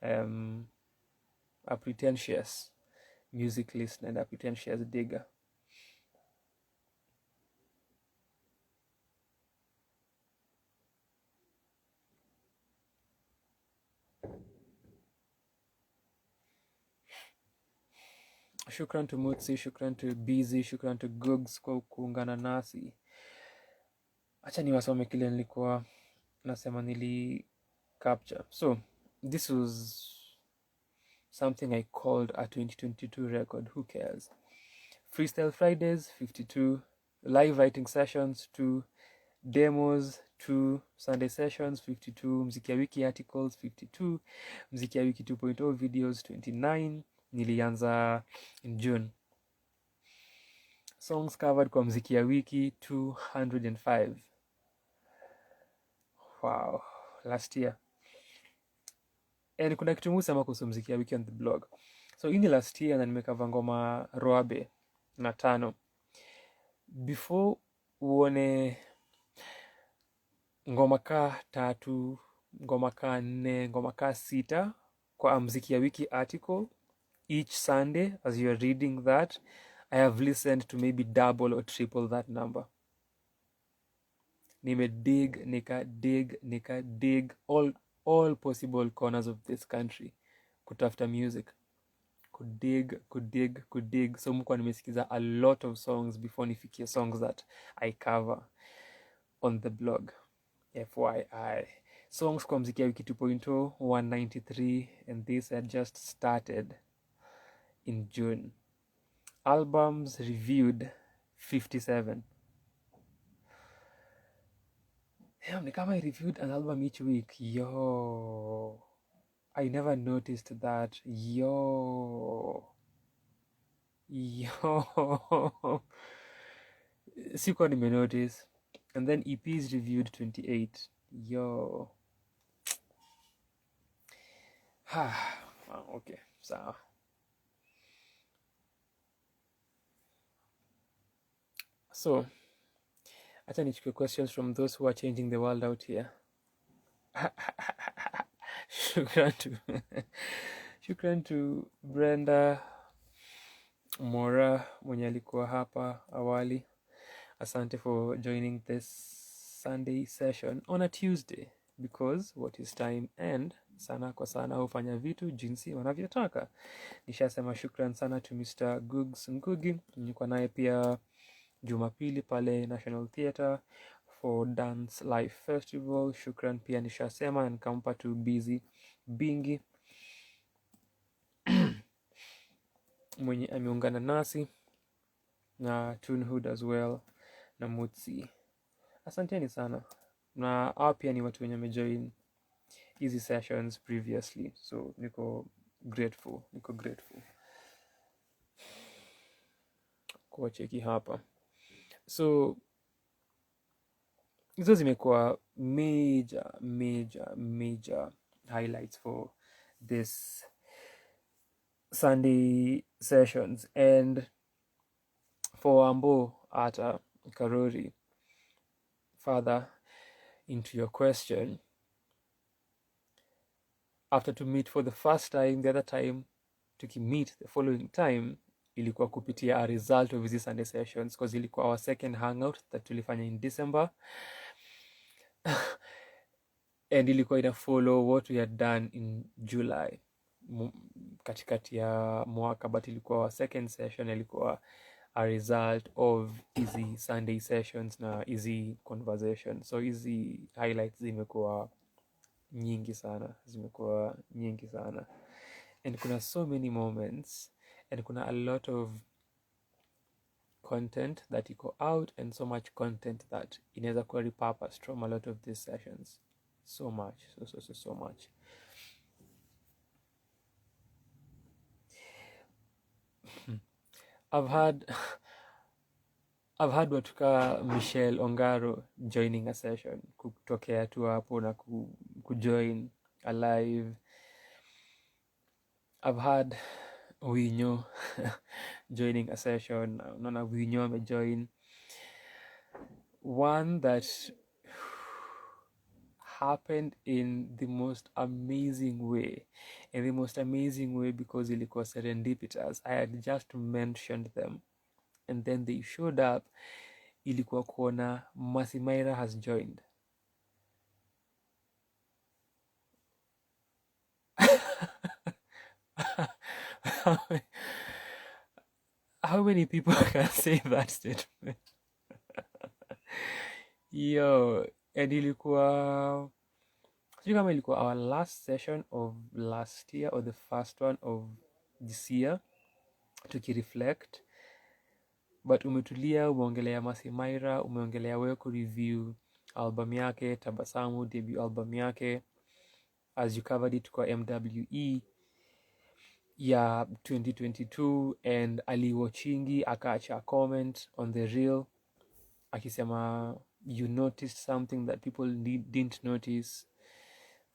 A pretentious music listener and a pretentious digger. Shukran to Mutsi, shukran to Busy, shukran to Googs kwa kuungana nasi. Acha niwasome kile nilikuwa nasema nili capture. So this was something I called a 2022 record. Who cares? Freestyle Fridays 52, live writing sessions 2, demos 2, Sunday sessions 52, mziki ya wiki articles 52, mziki ya wiki 2.0 videos 29. Nilianza in June. Songs covered kwa mziki ya wiki 205. Wow, last year. And kuna kitu musema kuhusu mziki ya wiki on the blog. So ini last year na nimekava ngoma Roabe na 5. Before uone ngoma ka 3, ngoma ka 4, ngoma ka 6 kwa mziki ya wiki article each Sunday, as you are reading that, I have listened to maybe double or triple that number. Nika dig all possible corners of this country kutafuta music, kudig. So mkuwa nimesikiza a lot of songs before nifikie songs that I cover on the blog. FYI. Songs kwa mziki ya wiki 2.0 193, and this had just started in June. Albums reviewed 57. Damn, ni kama I reviewed an album each week. Yo, I never noticed that. Yo. Sikuwa nimenotice. And then EPs reviewed 28. Yo. Okay, sawa. So, acha nichukue questions from those who are changing the world out here. Shukran to Brenda Mora mwenye alikuwa hapa awali. Asante for joining this Sunday session on a Tuesday, because what is time and Sanaa kwa Sanaa hufanya vitu jinsi wanavyotaka. Nishasema shukran sana to Mr. Googs Ngugi, nilikuwa naye pia Jumapili pale National Theatre for Dance Live Festival. Shukran pia nishasema, nikampa to Busy Bingi mwenye ameungana nasi, na Tunhood as well, na Mutsi. Asanteni sana. Na hao pia ni watu wenye wamejoin hizi sessions previously, so niko grateful kuwacheki hapa. So hizo zimekuwa major highlights for this Sunday sessions. And for Ambo Ata Karori, further into your question, after to meet for the first time, the other time tukimeet the following time ilikuwa kupitia a result of these Sunday sessions, because ilikuwa our second hangout that tulifanya in December and ilikuwa ina follow what we had done in July katikati ya mwaka, but ilikuwa our second session, ilikuwa a result of easy Sunday sessions na easy conversation. So easy highlights zimekuwa nyingi sana, and kuna so many moments, and kuna a lot of content that iko out, and so much content that inaweza kuwa repurposed from a lot of these sessions. So much. I've had watuka Michelle Ongaro joining a session, kutokea tu hapo na kujoin alive. I've had Winyo joining a session. Unaona Winyo amejoin. One that happened in the most amazing way. In the most amazing way because ilikuwa serendipitous. I had just mentioned them, and then they showed up. Ilikuwa kuona Masimaira has joined. How many people can say that statement? Yo, and ilikuwa sijui kama ilikuwa our last session of last year or the first one of this year tukireflect, but umetulia, umeongelea Masimaira, umeongelea wewe kureview album yake Tabasamu, debut album yake, as you covered it kwa MWE ya 2022, and aliwatchingi akaacha comment on the reel akisema you noticed something that people didn't notice.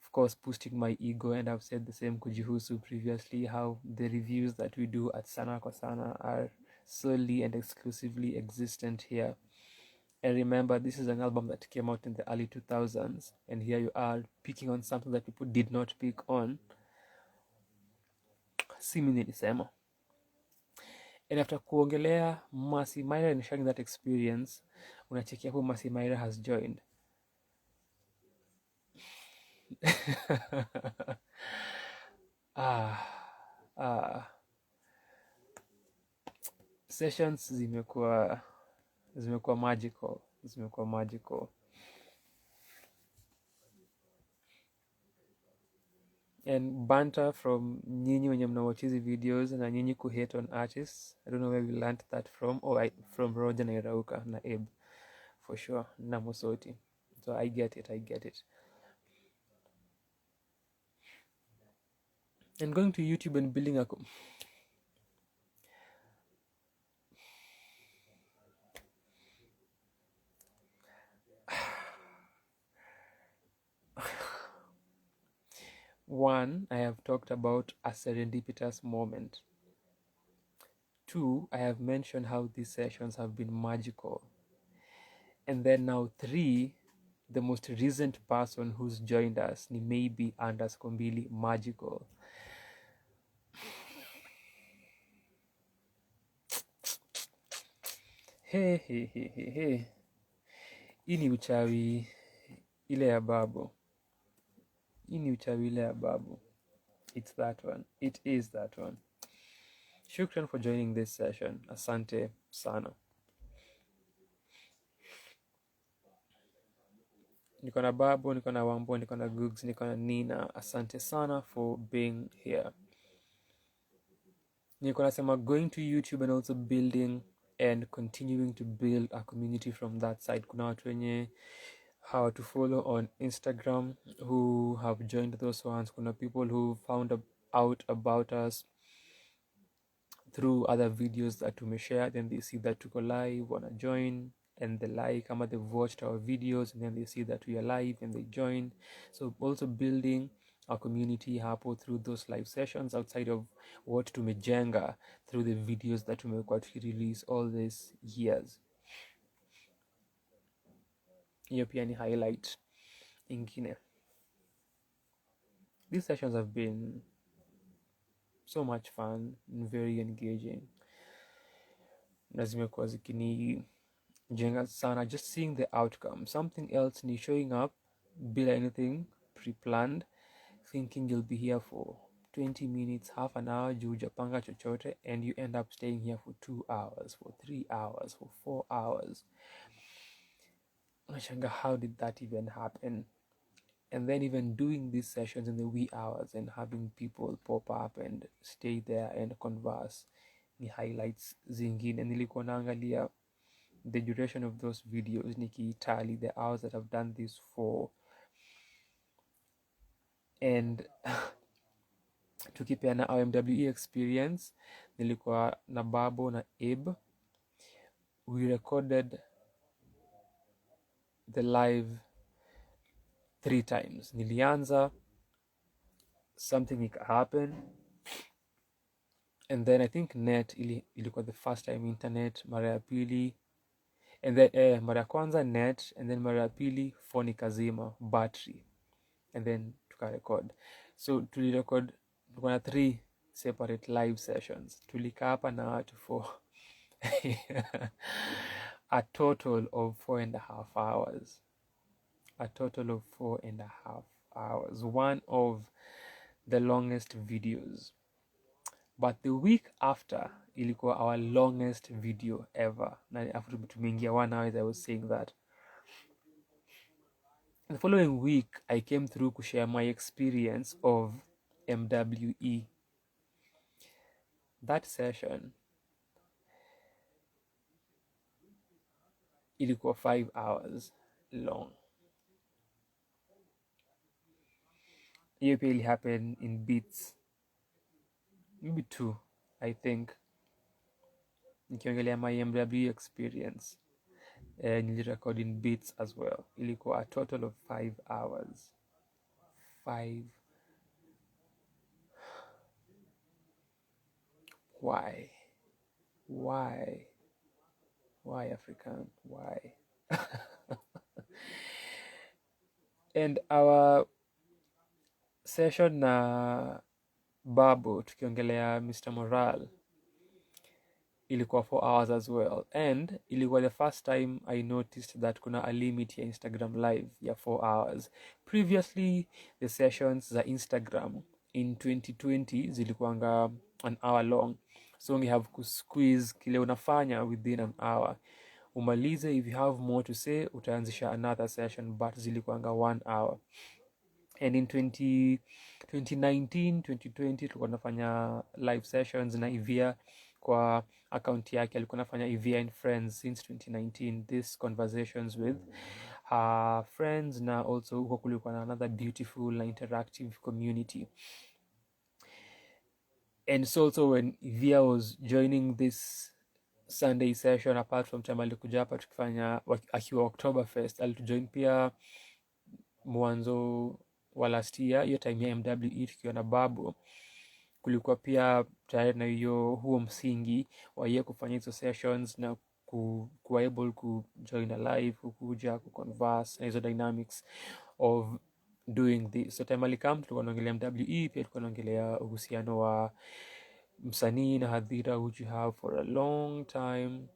Of course, boosting my ego, and I've said the same kujihusu previously, how the reviews that we do at Sanaa kwa Sanaa are solely and exclusively existent here. And remember, this is an album that came out in the early 2000s, and here you are picking on something that people did not pick on. Simi nilisema. And after kuongelea Masimaira and sharing that experience, unachekia who Masimaira has joined. Sessions zimekuwa magical. And banter from nyinyi wenye mnawatch hizi videos na nyinyi kuhate on artists. I don't know where we learned that from. From Roger na Irauka na Abe, for sure, na Mosoti. So I get it. And going to YouTube and building a one, I have talked about a serendipitous moment. 2, I have mentioned how these sessions have been magical. And then now 3, the most recent person who's joined us ni maybe _mbili magical. Hey. Hii ni uchawi ile ya babu. It's that one. It is that one. Shukran for joining this session. Asante sana. Niko na Babu, niko na Wambo, niko na Googs, niko na Nina. Asante sana for being here. Niko nasema going to YouTube and also building and continuing to build a community from that side. Kuna watu wenye how to follow on Instagram who have joined those ones. Kuna people who found out about us through other videos that we may share, then they see that tuko live, wanna join, and they like, ama they've watched our videos, and then they see that we are live and they join. So also building our community hapo through those live sessions outside of what tumejenga through the videos that tumekuwa tukirelease all these years. Hiyo pia ni highlight ingine. These sessions have been so much fun and very engaging. Na zimekuwa zikinijenga sana, just seeing the outcome. Something else ni showing up bila anything pre-planned, thinking you'll be here for 20 minutes, half an hour, juu hujapanga chochote, and you end up staying here for 2 hours, for 3 hours, for 4 hours. Unashanga, how did that even happen? And then even doing these sessions in the wee hours and having people pop up and stay there and converse ni highlights zingine. Nilikuwa naangalia the duration of those videos nikiitali the hours that I've done this for, and tukipeana our MWE experience, nilikuwa na Babo na Abe. We recorded the live 3 times. Nilianza, something happen, and then I think net ilikuwa the first time internet, mara ya pili, and then mara ya kwanza net, and then mara ya pili phone ikazima battery, and then tukarecord. So tulirecord, tulikuwa na 3 separate live sessions. Tulikaa hapa na watu for a total of 4.5 hours. One of the longest videos but the week after ilikuwa our longest video ever, na after tumeingia 1 hour, as I was saying that. The following week I came through to share my experience of MWE. That session ilikuwa 5 hours long. Hiyo pia ili happen in beats, maybe 2 I think, nikiongelea my MWE experience. Nilirecord in beats as well. Ilikuwa a total of 5 hours. 5. Why African? Why? And our session na Babu tukiongelea Mr. Moral ilikuwa 4 hours as well, and ilikuwa the first time I noticed that kuna a limit ya Instagram live ya 4 hours. Previously the sessions za Instagram in 2020 zilikuanga an hour long, so we have to squeeze kile unafanya within an hour, umalize. If you have more to say utaanzisha another session, but zilikuanga 1 hour. And in 2019 2020 tulikuwa tunafanya live sessions na Ivia kwa account yake, alikuwa anafanya Ivia and Friends since 2019, these conversations with her friends, na also huko kulikuwa na another beautiful na interactive community. And so also when Ivia was joining this Sunday session, apart from time alikuja hapa tukifanya akiwa Oktoberfest, alitujoin pia mwanzo wa last year, hiyo time ya MWE tukiwa na Babu. Kulikuwa pia tayari na huo msingi wa yeye kufanya hizo sessions na kuwa able ku join a live, kukuja kuconverse na hizo dynamics of doing this. So time alikam tulikuwa tunaongelea MWE, pia tulikuwa tunaongelea uhusiano wa msanii na hadhira which you have for a long time,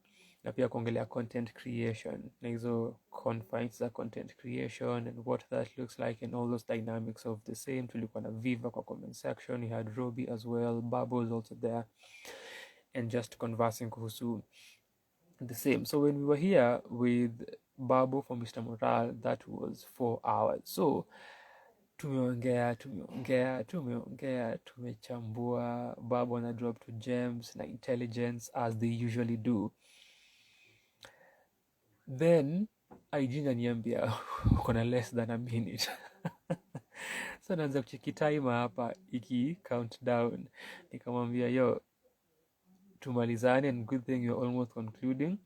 na pia kuongelea content creation na hizo confines za content creation and what that looks like and all those dynamics of the same. Tulikuwa na Viva kwa comment section, you had Robbie as well, Babu was also there, and just conversing kuhusu the same. So when we were here with Babu for Mr. Moral, that was 4 hours. So tumeongea, tumechambua, Babu ana drop to gems na intelligence as they usually do. Then IG inaniambia uko na less than a minute. So naanza kucheki timer hapa iki count down, nikamwambia yo tumalizane, and good thing you're almost concluding,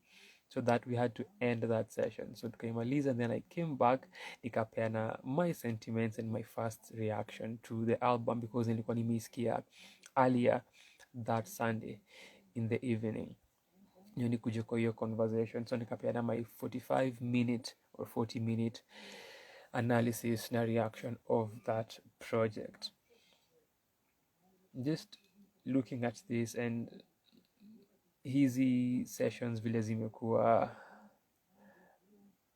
so that we had to end that session. So tukaimaliza, and then I came back nikapeana my sentiments and my first reaction to the album, because nilikuwa nimeisikia earlier that Sunday in the evening, ni kuja kwa hiyo conversation. So nikapeana my 45-minute or 40-minute analysis na reaction of that project. Just looking at this and hizi sessions vile zimekuwa,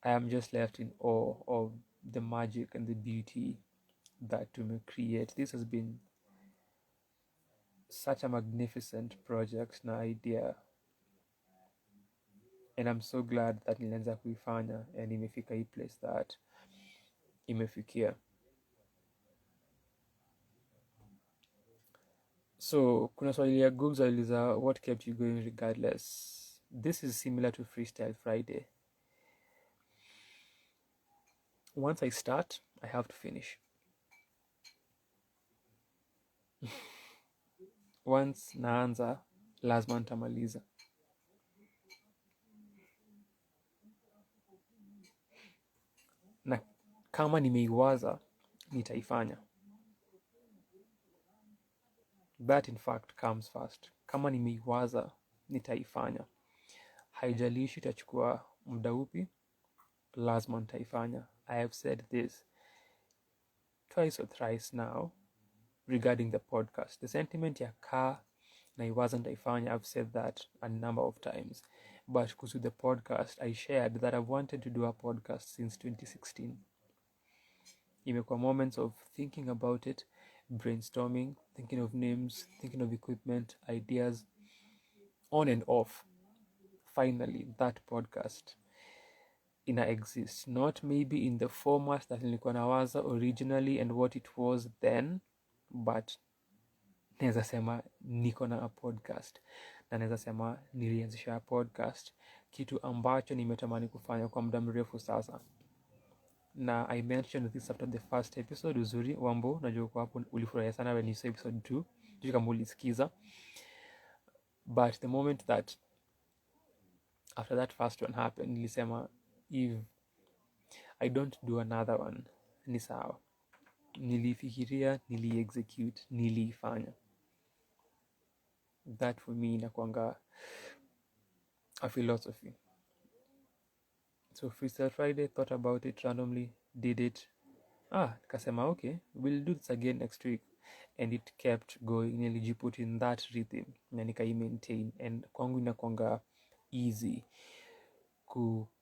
I am just left in awe of the magic and the beauty that to create. This has been such a magnificent project na idea, and I'm so glad that nilianza kuifanya and imefika hii place that imefikia. So kuna swali ya Gumza iliza what kept you going regardless. This is similar to Freestyle Friday. Once I start, I have to finish. Once naanza, lazima nitamaliza. Na kama nimeiwaza, nitaifanya. That in fact comes first. Kama nimeiwaza, nitaifanya. Haijalishi itachukua muda upi, lazima nitaifanya. I have said this twice or thrice now regarding the podcast. The sentiment ya naiwaza nitaifanya, I've said that a number of times. But kuhusu the podcast, I shared that I've wanted to do a podcast since 2016. Imekuwa moments of thinking about it, brainstorming, thinking of names, thinking of equipment, ideas, on and off. Finally, that podcast ina exist, not maybe in the format that nilikuwa nawaza originally and what it was then, but naweza sema niko na a podcast, na naweza sema nilianzisha podcast, kitu ambacho nimetamani kufanya kwa muda mrefu sasa. Na I mentioned this after the first episode. Uzuri Wambo, najua kwa hapo ulifurahia sana when you saw episode 2, sijui kama ulisikiza, but the moment that after that first one happened, nilisema if I don't do another one, ni sawa. Nilifikiria, nili-execute, niliifanya. That for me inakuanga a philosophy. So Freestyle Friday, thought about it randomly, did it. Nikasema okay, we'll do this again next week. And it kept going. Nilijiput in that rhythm na nikai-maintain. And kwangu inakuanga easy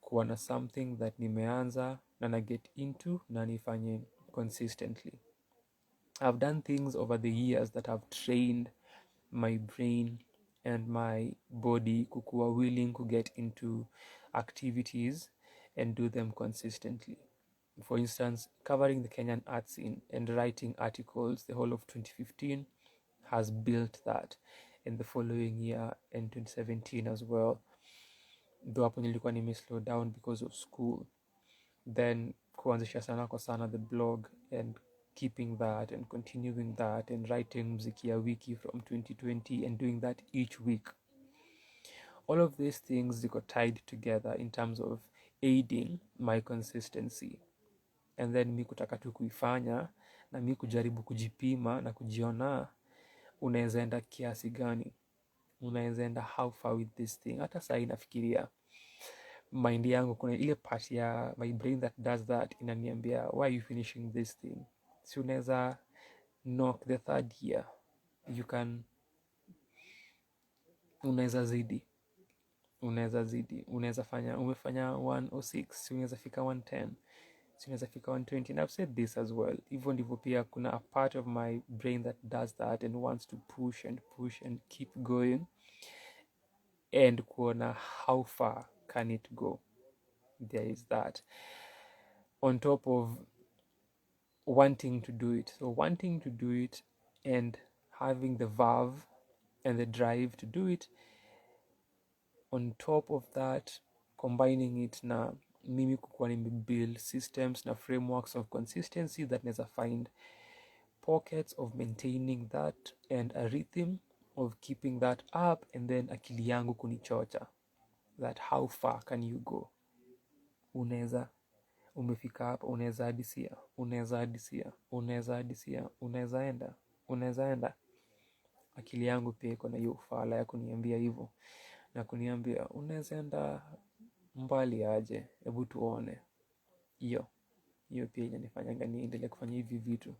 kuwa na something that nimeanza na na get into na nifanye consistently. I've done things over the years that have trained my brain and my body kukuwa willing to get into activities and do them consistently. For instance, covering the Kenyan art scene and writing articles the whole of 2015 has built that. In the following year, in 2017 as well, though hapo nilikuwa slow down because of school. Then kuanzisha Sanaa kwa Sana, the blog, and keeping that and continuing that and writing muziki ya wiki from 2020 and doing that each week. All of these things ziko tied together in terms of aiding my consistency. And then mi kutaka tu kuifanya na mi kujaribu kujipima na kujiona unaweza enda kiasi gani, unaweza enda how far with this thing. Hata saa hii nafikiria mind yangu kuna ile part ya my brain that does that inaniambia why are you finishing this thing, si unaweza knock the third year, you can, unaweza zidi, unaweza fanya, umefanya 106, si unaweza fika 110, si unaweza fika 120. And I've said this as well, hivyo ndivyo pia kuna a part of my brain that does that and wants to push and keep going and kuona how far can it go. There is that on top of wanting to do it. So wanting to do it and having the verve and the drive to do it. On top of that, combining it na mimi kukuwa nimebuild systems na frameworks of consistency that naweza find pockets of maintaining that and a rhythm of keeping that up, and then akili yangu kunichocha that how far can you go. Unaweza, umefika hapa, unaweza hadisia, unaweza enda. Akili yangu pia iko na hiyo ufala ya kuniambia hivyo na kuniambia unaweza enda mbali aje, hebu tuone. Hiyo pia inanifanyanga niendelee kufanya hivi vitu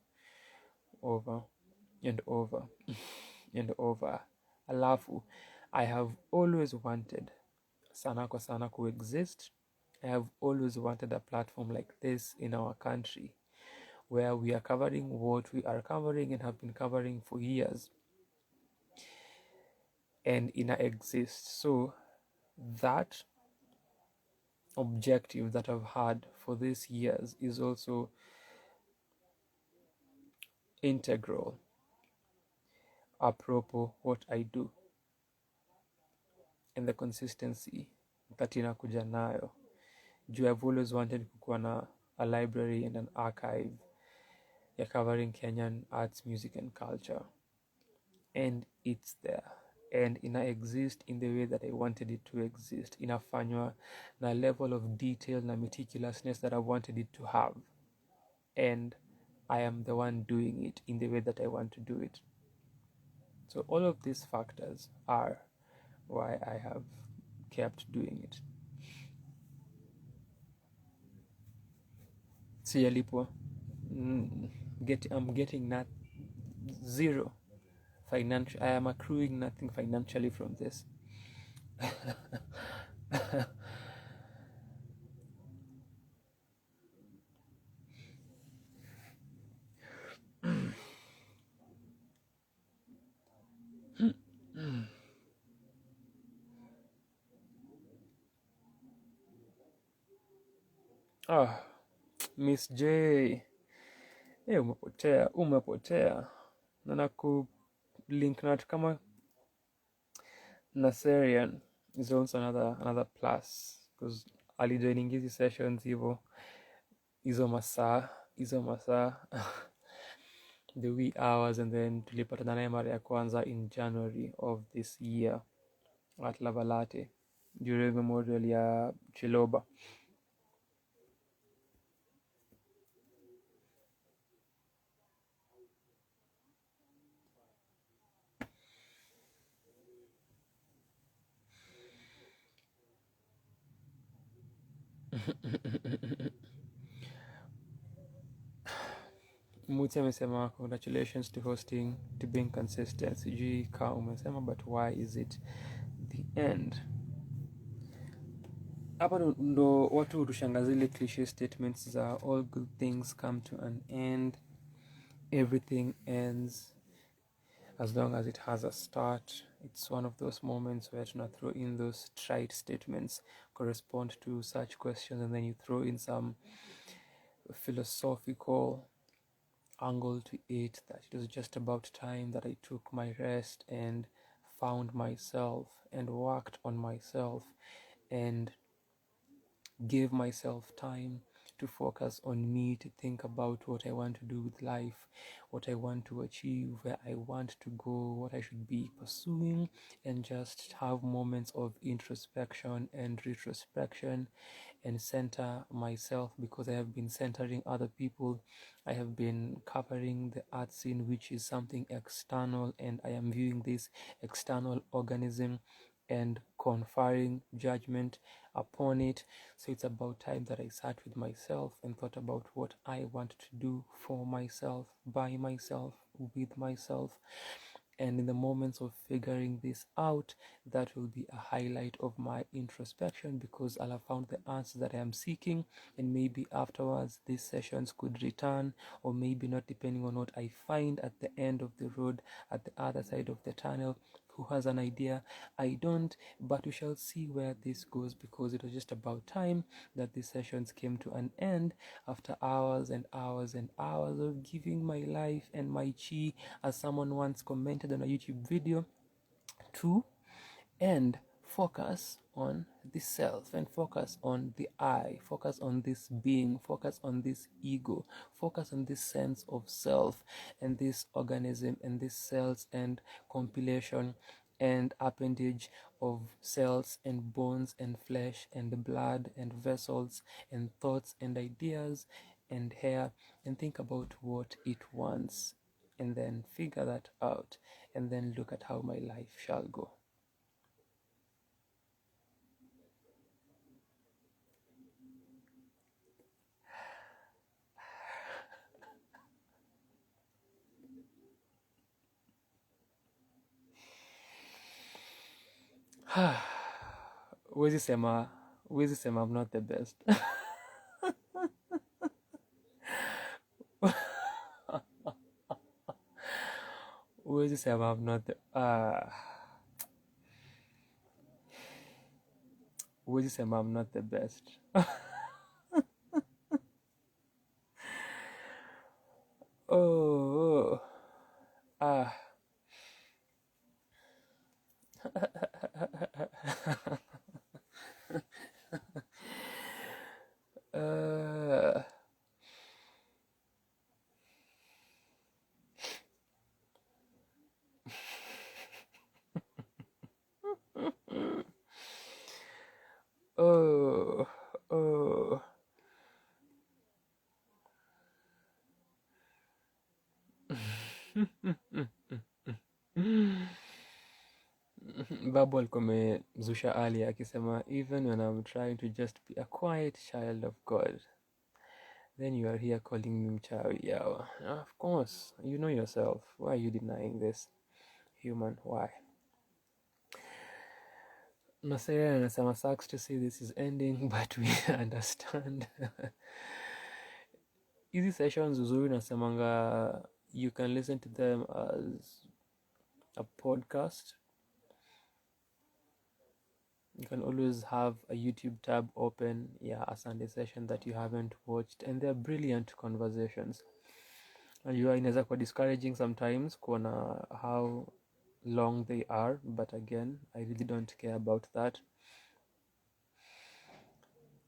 over and over and over. Alafu I have always wanted Sanaa kwa Sana coexist. I have always wanted a platform like this in our country where we are covering what we are covering and have been covering for years and ina exist. So that objective that I've had for these years is also integral apropos what I do and the consistency that inakuja nayo. I've always wanted kukuwa na a library and an archive ya covering Kenyan arts, music and culture, and it's there and ina exist in the way that I wanted it to exist. Inafanywa na level of detail na meticulousness that I wanted it to have, and I am the one doing it in the way that I want to do it. So all of these factors are why I have kept doing it. Siyalipwa. I'm getting not zero financial. I am accruing nothing financially from this. Miss J, umepotea. Na naku link na watu kama Naserian is also another plus, because alijoining hizi sessions hivyo hizo masaa the wee hours, and then tulipatana naye mara ya kwanza in January of this year at Lavalate during memorial ya Chiloba. Muti amesema congratulations to hosting, to being consistent. Sijui ka umesema, but why is it the end? Hapa ndo watu hutushangaza zile cliche statements za all good things come to an end, everything ends as long as it has a start. It's one of those moments where tuna throw in those trite statements correspond to such questions, and then you throw in some philosophical angle to it, that it was just about time that I took my rest and found myself and worked on myself and gave myself time to focus on me, to think about what I want to do with life, what I want to achieve, where I want to go, what I should be pursuing, and just have moments of introspection and retrospection and center myself, because I have been centering other people. I have been covering the art scene, which is something external, and I am viewing this external organism and conferring judgment upon it. So it's about time that I sat with myself and thought about what I want to do for myself, by myself, with myself. And in the moments of figuring this out, that will be a highlight of my introspection, because I'll have found the answers that I am seeking, and maybe afterwards these sessions could return, or maybe not, depending on what I find at the end of the road, at the other side of the tunnel. Who has an idea? I don't, but we shall see where this goes, because it was just about time that these sessions came to an end after hours and hours and hours of giving my life and my chi, as someone once commented on a YouTube video, to and focus on the self, and focus on the I, focus on this being, focus on this ego, focus on this sense of self, and this organism, and this cells and compilation and appendage of cells and bones and flesh and blood and vessels and thoughts and ideas and hair, and think about what it wants, and then figure that out, and then look at how my life shall go. Huwezi sema I'm not the best. Huwezi sema I'm not the huwezi sema I'm not the best. Oh, ah. Oh, oh. Babu alikuwa amezusha ali akisema, even when I'm trying to just be a quiet child of God, then you are here calling me mchawi yawa. Of course, you know yourself. Why are you denying this? Human, why? Nasaya anasema, sucks to see this is ending, but we understand. Hizi sessions uzuri nasemanga, you can listen to them as a podcast. You can always have a YouTube tab open, a Sunday session that you haven't watched, and they're brilliant conversations. Najua inaweza kuwa discouraging sometimes kuona how long they are, but again, I really don't care about that.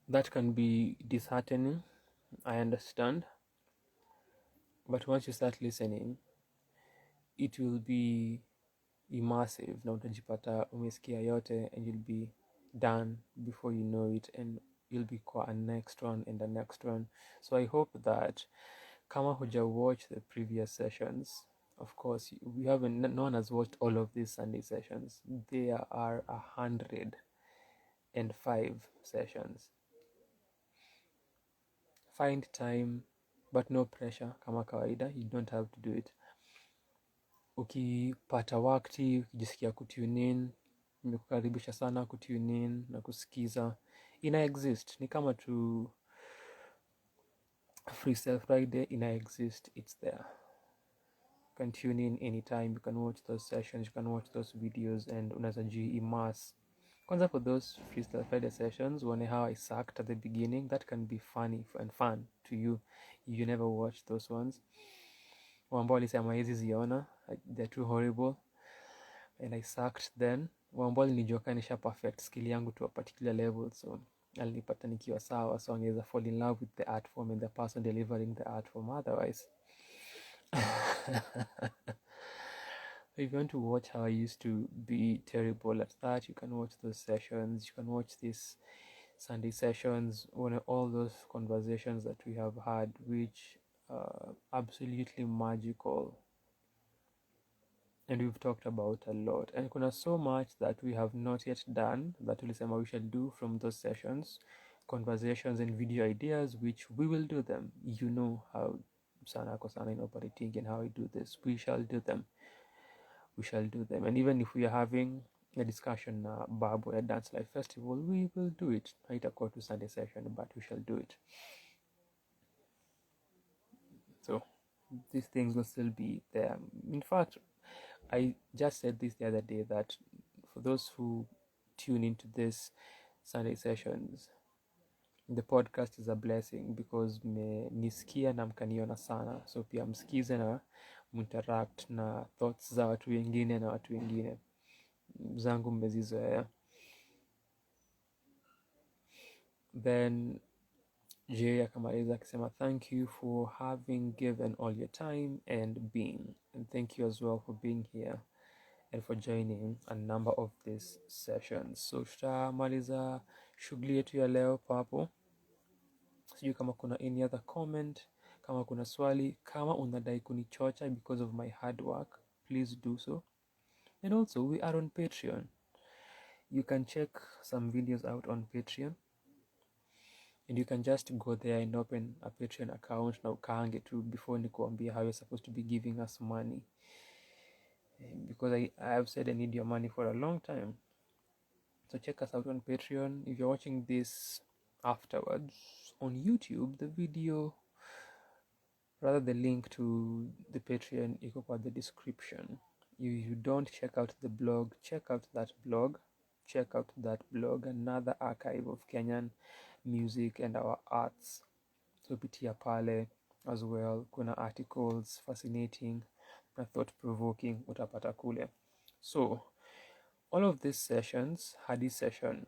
That can be disheartening, I understand, but once you start listening, it will be immersive na utajipata umesikia yote, and you'll be done before you know it, and you'll be kwa a next one and the next one. So I hope that kama huja watch the previous sessions, of course we haven't, no one has watched all of these Sunday sessions. There are 105 sessions. Find time, but no pressure. Kama kawaida, you don't have to do it. Ukipata wakati, ukijisikia kutune in, nimekukaribisha sana kutune in na kusikiza. Ina exist, ni kama tu Freestyle Friday, ina exist, it's there. You can tune in anytime, you can watch those sessions, you can watch those videos, and unaweza immerse. Kwanza for those Freestyle Friday sessions, when how I sucked at the beginning, that can be funny and fun to you. You never watched those ones. Wambao alisema hizi ziona, they're too horrible, and I sucked then. Wambao nilijua kanisha perfect skill yangu to a particular level, so alinipata nikiwa sawa, so angeweza fall in love with the art form and the person delivering the art form. Otherwise, if you want to watch how I used to be terrible at that, you can watch those sessions. You can watch these Sunday sessions, all those conversations that we have had, which are absolutely magical. And we've talked about a lot. And kuna so much that we have not yet done that tulisema we shall do from those sessions, conversations and video ideas, which we will do them. You know how Sanaa ko sana in operating and how I do this. We shall do them. And even if we are having a discussion Babu at Dance Life Festival, we will do it. Haitakuwa to Sunday session, but we shall do it. So these things will still be there. In fact, I just said this the other day, that for those who tune into this Sunday sessions, the podcast is a blessing because nisikia na mkaniona sana, so pia msikize na interact na thoughts za watu wengine na watu wengine zangu mmezizoea. Then Jay akamaliza akisema thank you for having given all your time and being, and thank you as well for being here and for joining a number of these sessions. So tutamaliza shughuli yetu ya leo papo. Sijui kama kuna any other comment, kama kuna swali, kama unadai kunichocha because of my hard work, please do so. And also we are on Patreon. You can check some videos out on Patreon, and you can just go there and open a Patreon account na ukaange tu before nikuambia how you're supposed to be giving us money, because I have said I need your money for a long time. So check us out on Patreon. If you're watching this afterwards on YouTube, the video, rather the link to the Patreon iko kwa the description. If you don't check out the blog, check out that blog. Another archive of Kenyan music and our arts. So pitia pale as well. Kuna articles fascinating na thought provoking utapata kule. So all of these sessions, hadi session,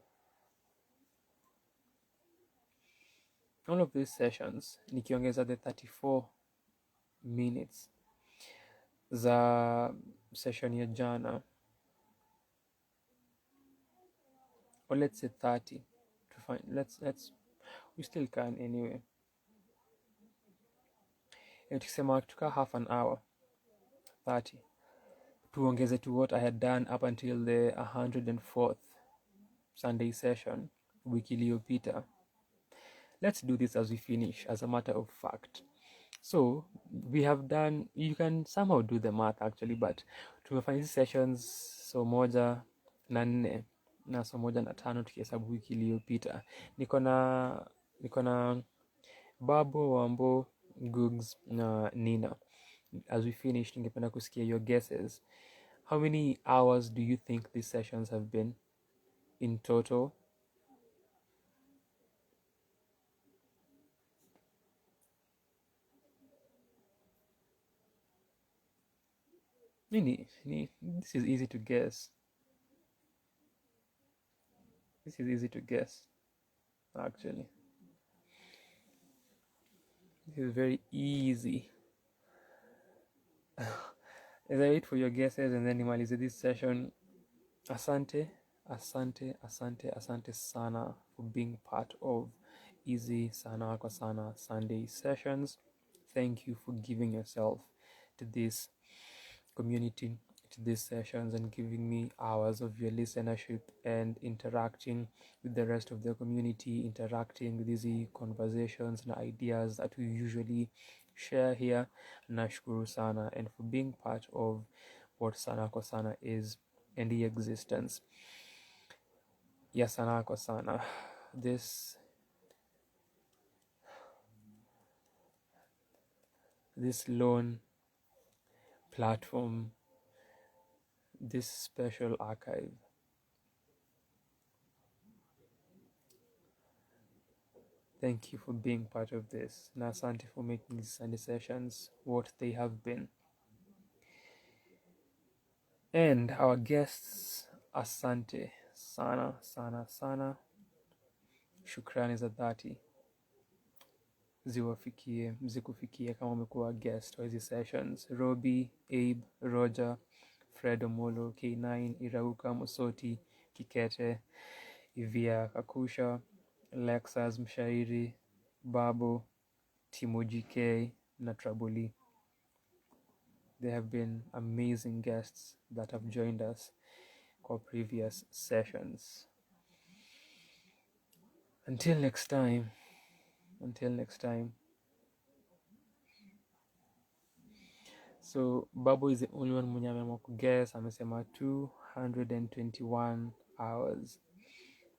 all of these sessions nikiongeza the 34 minutes za session ya jana, or let's say 30 to find, let's we still can anyway. Tukisema tuka half an hour, 30, tuongeze to what I had done up until the 104th Sunday session wiki iliyopita. Let's do this as we finish, as a matter of fact. So we have done, you can somehow do the math actually, but tumefanya hizi sessions so moja na 4 na so moja na 5 tukihesabu wiki iliyopita. Niko na Babu, Wambo, Googs na Nina. As we finish, ningependa kusikia your guesses. How many hours do you think these sessions have been? in total. This is easy to guess. This is easy to guess, actually. This is very easy. As I wait for your guesses and then nimalize this session, asante sana for being part of Easy Sanaa kwa Sana Sunday sessions. Thank you for giving yourself to this community, to these sessions, and giving me hours of your listenership and interacting with the rest of the community, interacting with these conversations and ideas that we usually share here. Nashukuru sana, and for being part of what Sanaa kwa Sana is and the existence. Ya Sanaa kwa Sana. This lone platform, this special archive. Thank you for being part of this. Na asante for making these Sunday sessions what they have been. And our guests, asante sana sana sana. Shukrani za dhati zikufikie kama umekuwa guest wa hizi sessions. Robi, Abe, Roger, Fred Omolo, K9, Irauka, Musoti, Kikete, Ivia Kakusha, Lexas Mshairi, Babu, Timo GK, na Trabuli. They have been amazing guests that have joined us for previous sessions. Until next time. So Babu is the only one mwenye ameamua kuguess. Amesema 221 hours.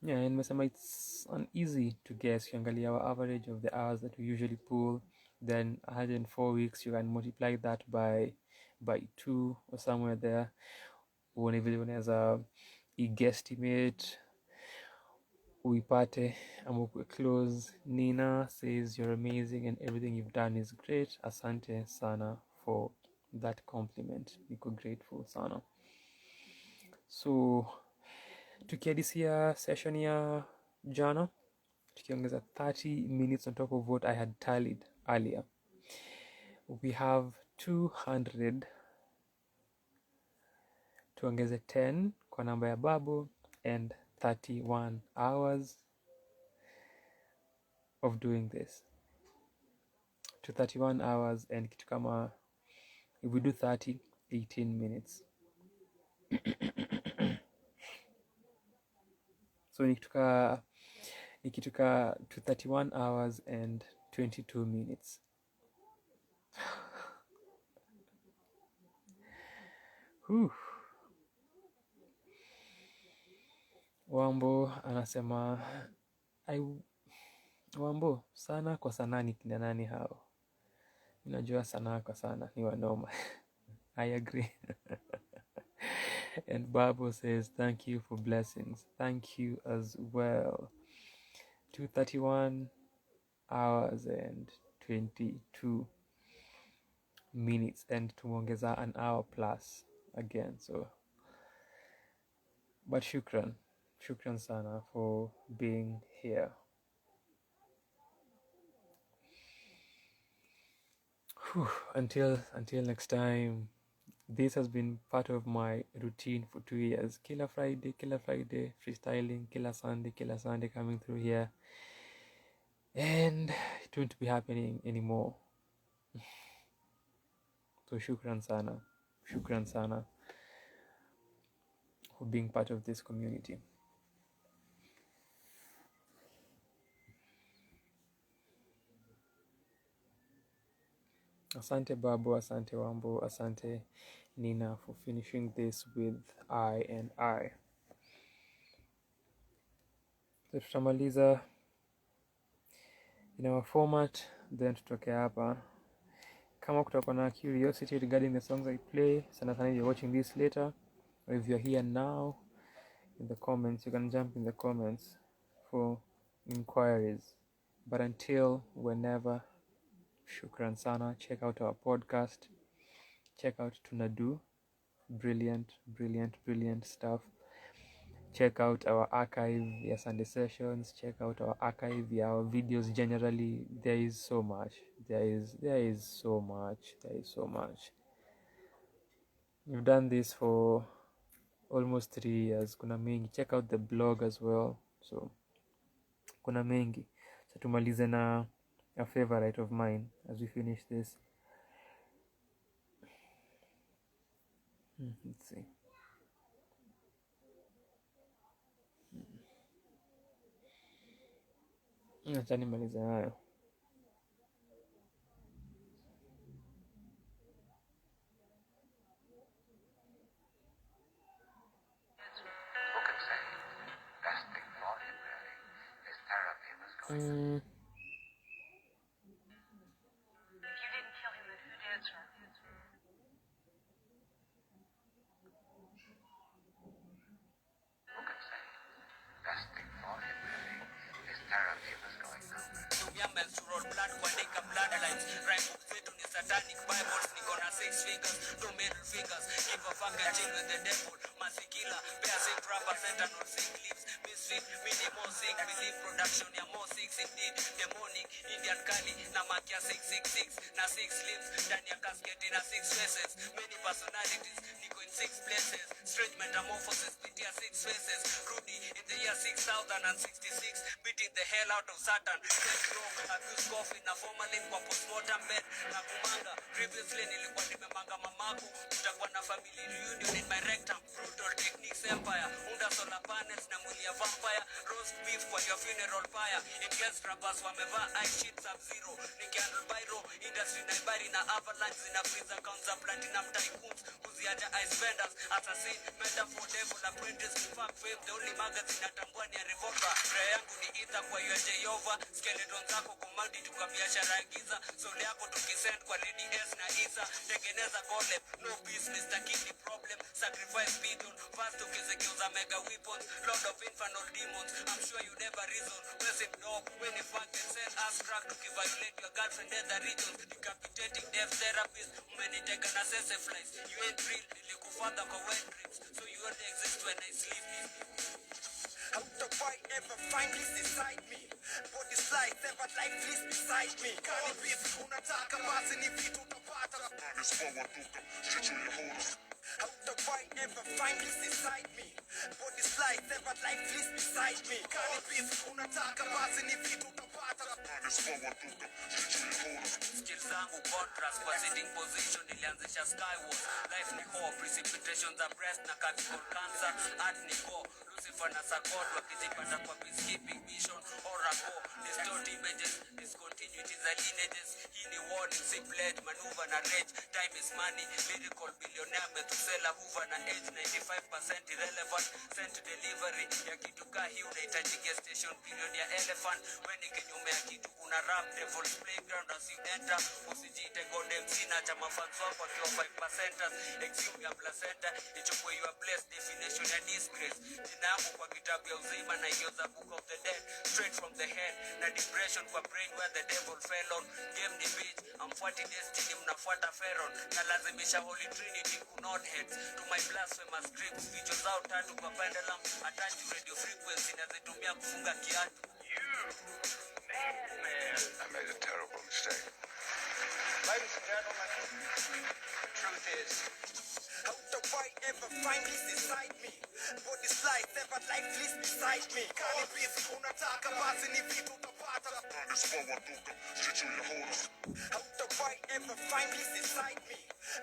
Yeah, and nimesema it's uneasy to guess. Ukiangalia our average of the hours that we usually pull, then 104 weeks, you can multiply that by 2 or somewhere there. Uone vile unaweza guesstimate uipate ama ukue close. Nina says you're amazing and everything you've done is great. Asante sana for that compliment. Niko grateful sana. So tukiadisia session ya jana, tukiongeza 30 minutes on top of what I had tallied earlier, we have 200. Tuongeze 10 kwa namba ya Babu and 31 hours of doing this to 31 hours and kitu kama, if we do 30, 18 minutes. So nikituka to 31 hours and 22 minutes. Wambo anasema Wambo, sana kwa sana ni kina nani hao? Unajua Sanaa kwa Sana ni wanoma. I agree. And Babu says, thank you for blessings. Thank you as well. 231 hours and 22 minutes. And tumeongeza an hour plus again. So, but shukran sana for being here. Until next time. This has been part of my routine for 2 years. Kila Friday, freestyling, kila Sunday coming through here. And it won't be happening anymore. So shukran sana for being part of this community. Asante Babu, asante Wambo, asante Nina for finishing this with I and I. So tutamaliza in our format, then tutoke hapa. Kama kutakuwa na curiosity regarding the songs I play, sana if you're watching this later or if you're here now, in the comments. You can jump in the comments for inquiries. But until whenever, shukran sana. Check out our podcast. Check out Tunadu. Brilliant stuff. Check out our archive, your Sunday sessions. Check out our archive, our videos. Generally, there is so much. There is so much. We've done this for almost 3 years. Kuna mengi. Check out the blog as well. So kuna mengi. So tumalize na a favorite of mine as we finish this. Let's see. Acha nimalize nayo. If you didn't kill him, then who did, sir? Who could say? Best thing for him, really, is therapy was going nowhere. Tumia menstrual blood kuandika bloodlines. Rhyme zetu ni satanic bibles. Niko na 6 fingers, 2 middle fingers. Give a fuck and chill with the devil. Masikila, bear sing rapper, fentanyl, sing leaves. Misfit, minimal sing, believe production ya more 6 indeed. Demonic, Indian Kali, na makia 666. Na 6 limbs, ndani ya casket na 6 faces. Many personalities, niko in 6 places. Strange metamorphosis, beating 6 faces. Rudy, in the year 6066, beating the hell out of Satan. Death row, abuse coffee, na formalin kwa postmortem bed. Na kumanga, previously nilikuwa nimemanga mamaku. Tutakuwa na family reunion in my rectum. Brutal techniques empire, unda solar panels na mwili ya vampire. Roast beef kwa your funeral pyre. Intense rappers wamevaa ice sheet sub-zero. Nikiandle byro, industry na ibari na avalanche. Zina freeze accounts za platinum tycoons. Kuziaja ice vendors, assassin, metaphor, devil, apprentice, fuck fame. The only magazine natambua ni ya revolver. Prayer yangu ni ether kwa your Jehovah. Skeleton zako kumadi tuka biashara ya giza. Soul yako tukisend kwa Lady S na Isa. Tengeneza golem, no peace, Mr. Kidney problem. Sacrifice bidon, fast ukizegeuza mega weapons. Lord of infernal demons, I'm sure you never reason. Massive dog, when a fuck can send ass crack to violate your girlfriend in the regions. Decapitating death therapist, umeniteka na sese flies. You ain't real, nilikufadha kwa wet dreams. So you only exist when I sleep. How the fight ever find peace inside me? Body slice ever like peace beside me. Kani peace unataka basi ni vitu utapata. How the fight ever find peace inside me? Body slice ever like peace beside me. Kani peace unataka basi ni vitu utapata. Skills zangu contrast kwa sitting position nilianzisha skyward. Life ni hope, precipitation za breast na capital cancer. Art ni go, Lucifer na Sakot wakijipata kwa peacekeeping mission. Oracle, distort images, discontinuities and lineages. Hii ni warning, simplet, maneuver na rage. Time is money, lyrical billionaire Methuselah Hoover na age 95% irrelevant. Sent delivery ya kitu hii unahitaji gas station period ya elephant. When ni kinyume ya kitu una rap devil's playground as you enter. Usijite godem sina cha mafans wako akiwa 5%ers. Exhume ya placenta, ichukue your place definition ya disgrace. Jina yangu kwa kitabu ya uzima na hiyo za book of the dead. Straight from the head, na depression kwa brain where the devil fell on. Game ni bitch, amfuati destiny mnafuata Pharaoh. Na lazimisha Holy Trinity kunod heads. To my blasphemous scripts, vichwa zao tatu kwa pendulum. Attach to radio frequency nazitumia kufunga kiatu. Man, I made a terrible mistake. Ladies and gentlemen, the truth is, how the fight ever find peace inside me? Body slice ever like peace beside me. Kani peace unataka basi ni vitu utapata. How the fight ever find peace inside me?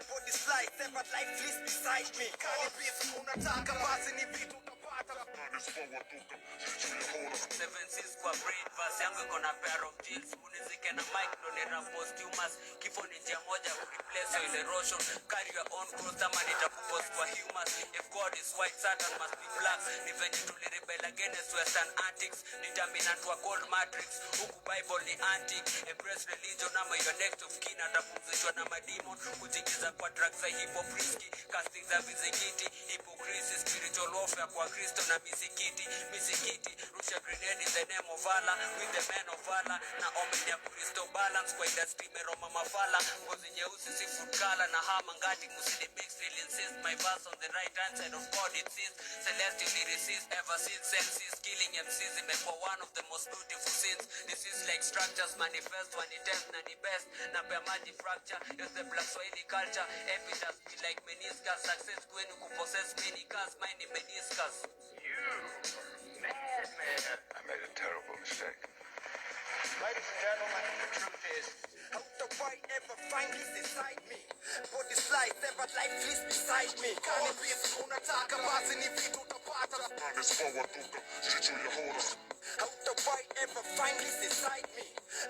Body slice ever like peace beside me. Kani peace unataka basi ni vitu utapata. 7 6 kwa brain verse yangu iko na pair of jeans. Unizike na mic ndo ni rap posthumous. Kifo ni njia moja kureplace ile erosion. Carry your own growth ama nitakupost kwa humans. If God is white, Satan must be black. Ni venye tulirebel against western antics. Determinant wa gold matrix. Huku Bible ni antique. Embrace religion ama your next of kin. Atapumzishwa na mademon. Kujiingiza kwa drugs za hip hop risky. Casting za vizingiti. Hypocrite kukrisi spiritual warfare kwa Kristo na misikiti rusha grenade in the name of Allah with the men of Allah na omen ya Kristo balance kwa industry meroma mafala ngozi nyeusi si food color na hama ngati musili mix will insist my verse on the right hand side of God it sees celestially resist ever since senses killing MCs imekuwa one of the most beautiful sins this is like structures manifest when it ends na ni best na pia maji fracture use the black Swahili culture evidence be like meniscus success kwenu kupossess mini cars mine ni meniscus Madman. I made a terrible mistake. Ladies and gentlemen, the truth is, how the white ever find this inside me? Body slice, ever life is beside me. Kani pisi unataka basi ni vitu utapata. How the white ever find this inside me?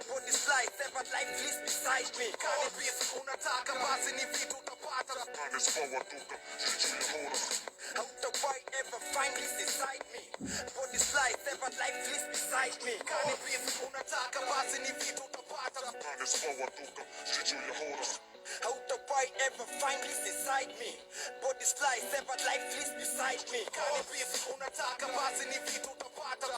Body slice, ever life is beside me. Kani pisi unataka basi ni vitu utapata. How the white ever find this inside me? Body slice, ever life is beside me. Kani pisi unataka basi ni vitu utapata. How the white ever find this inside me? Body slice, ever life is beside me. Kani pisi unataka basi ni vitu utapata.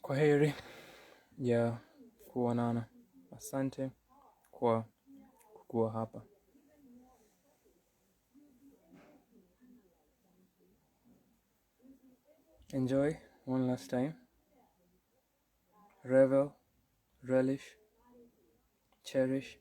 Kwaheri ya kuonana. Asante kwa kuwa hapa. Enjoy one last time. Revel, relish, cherish.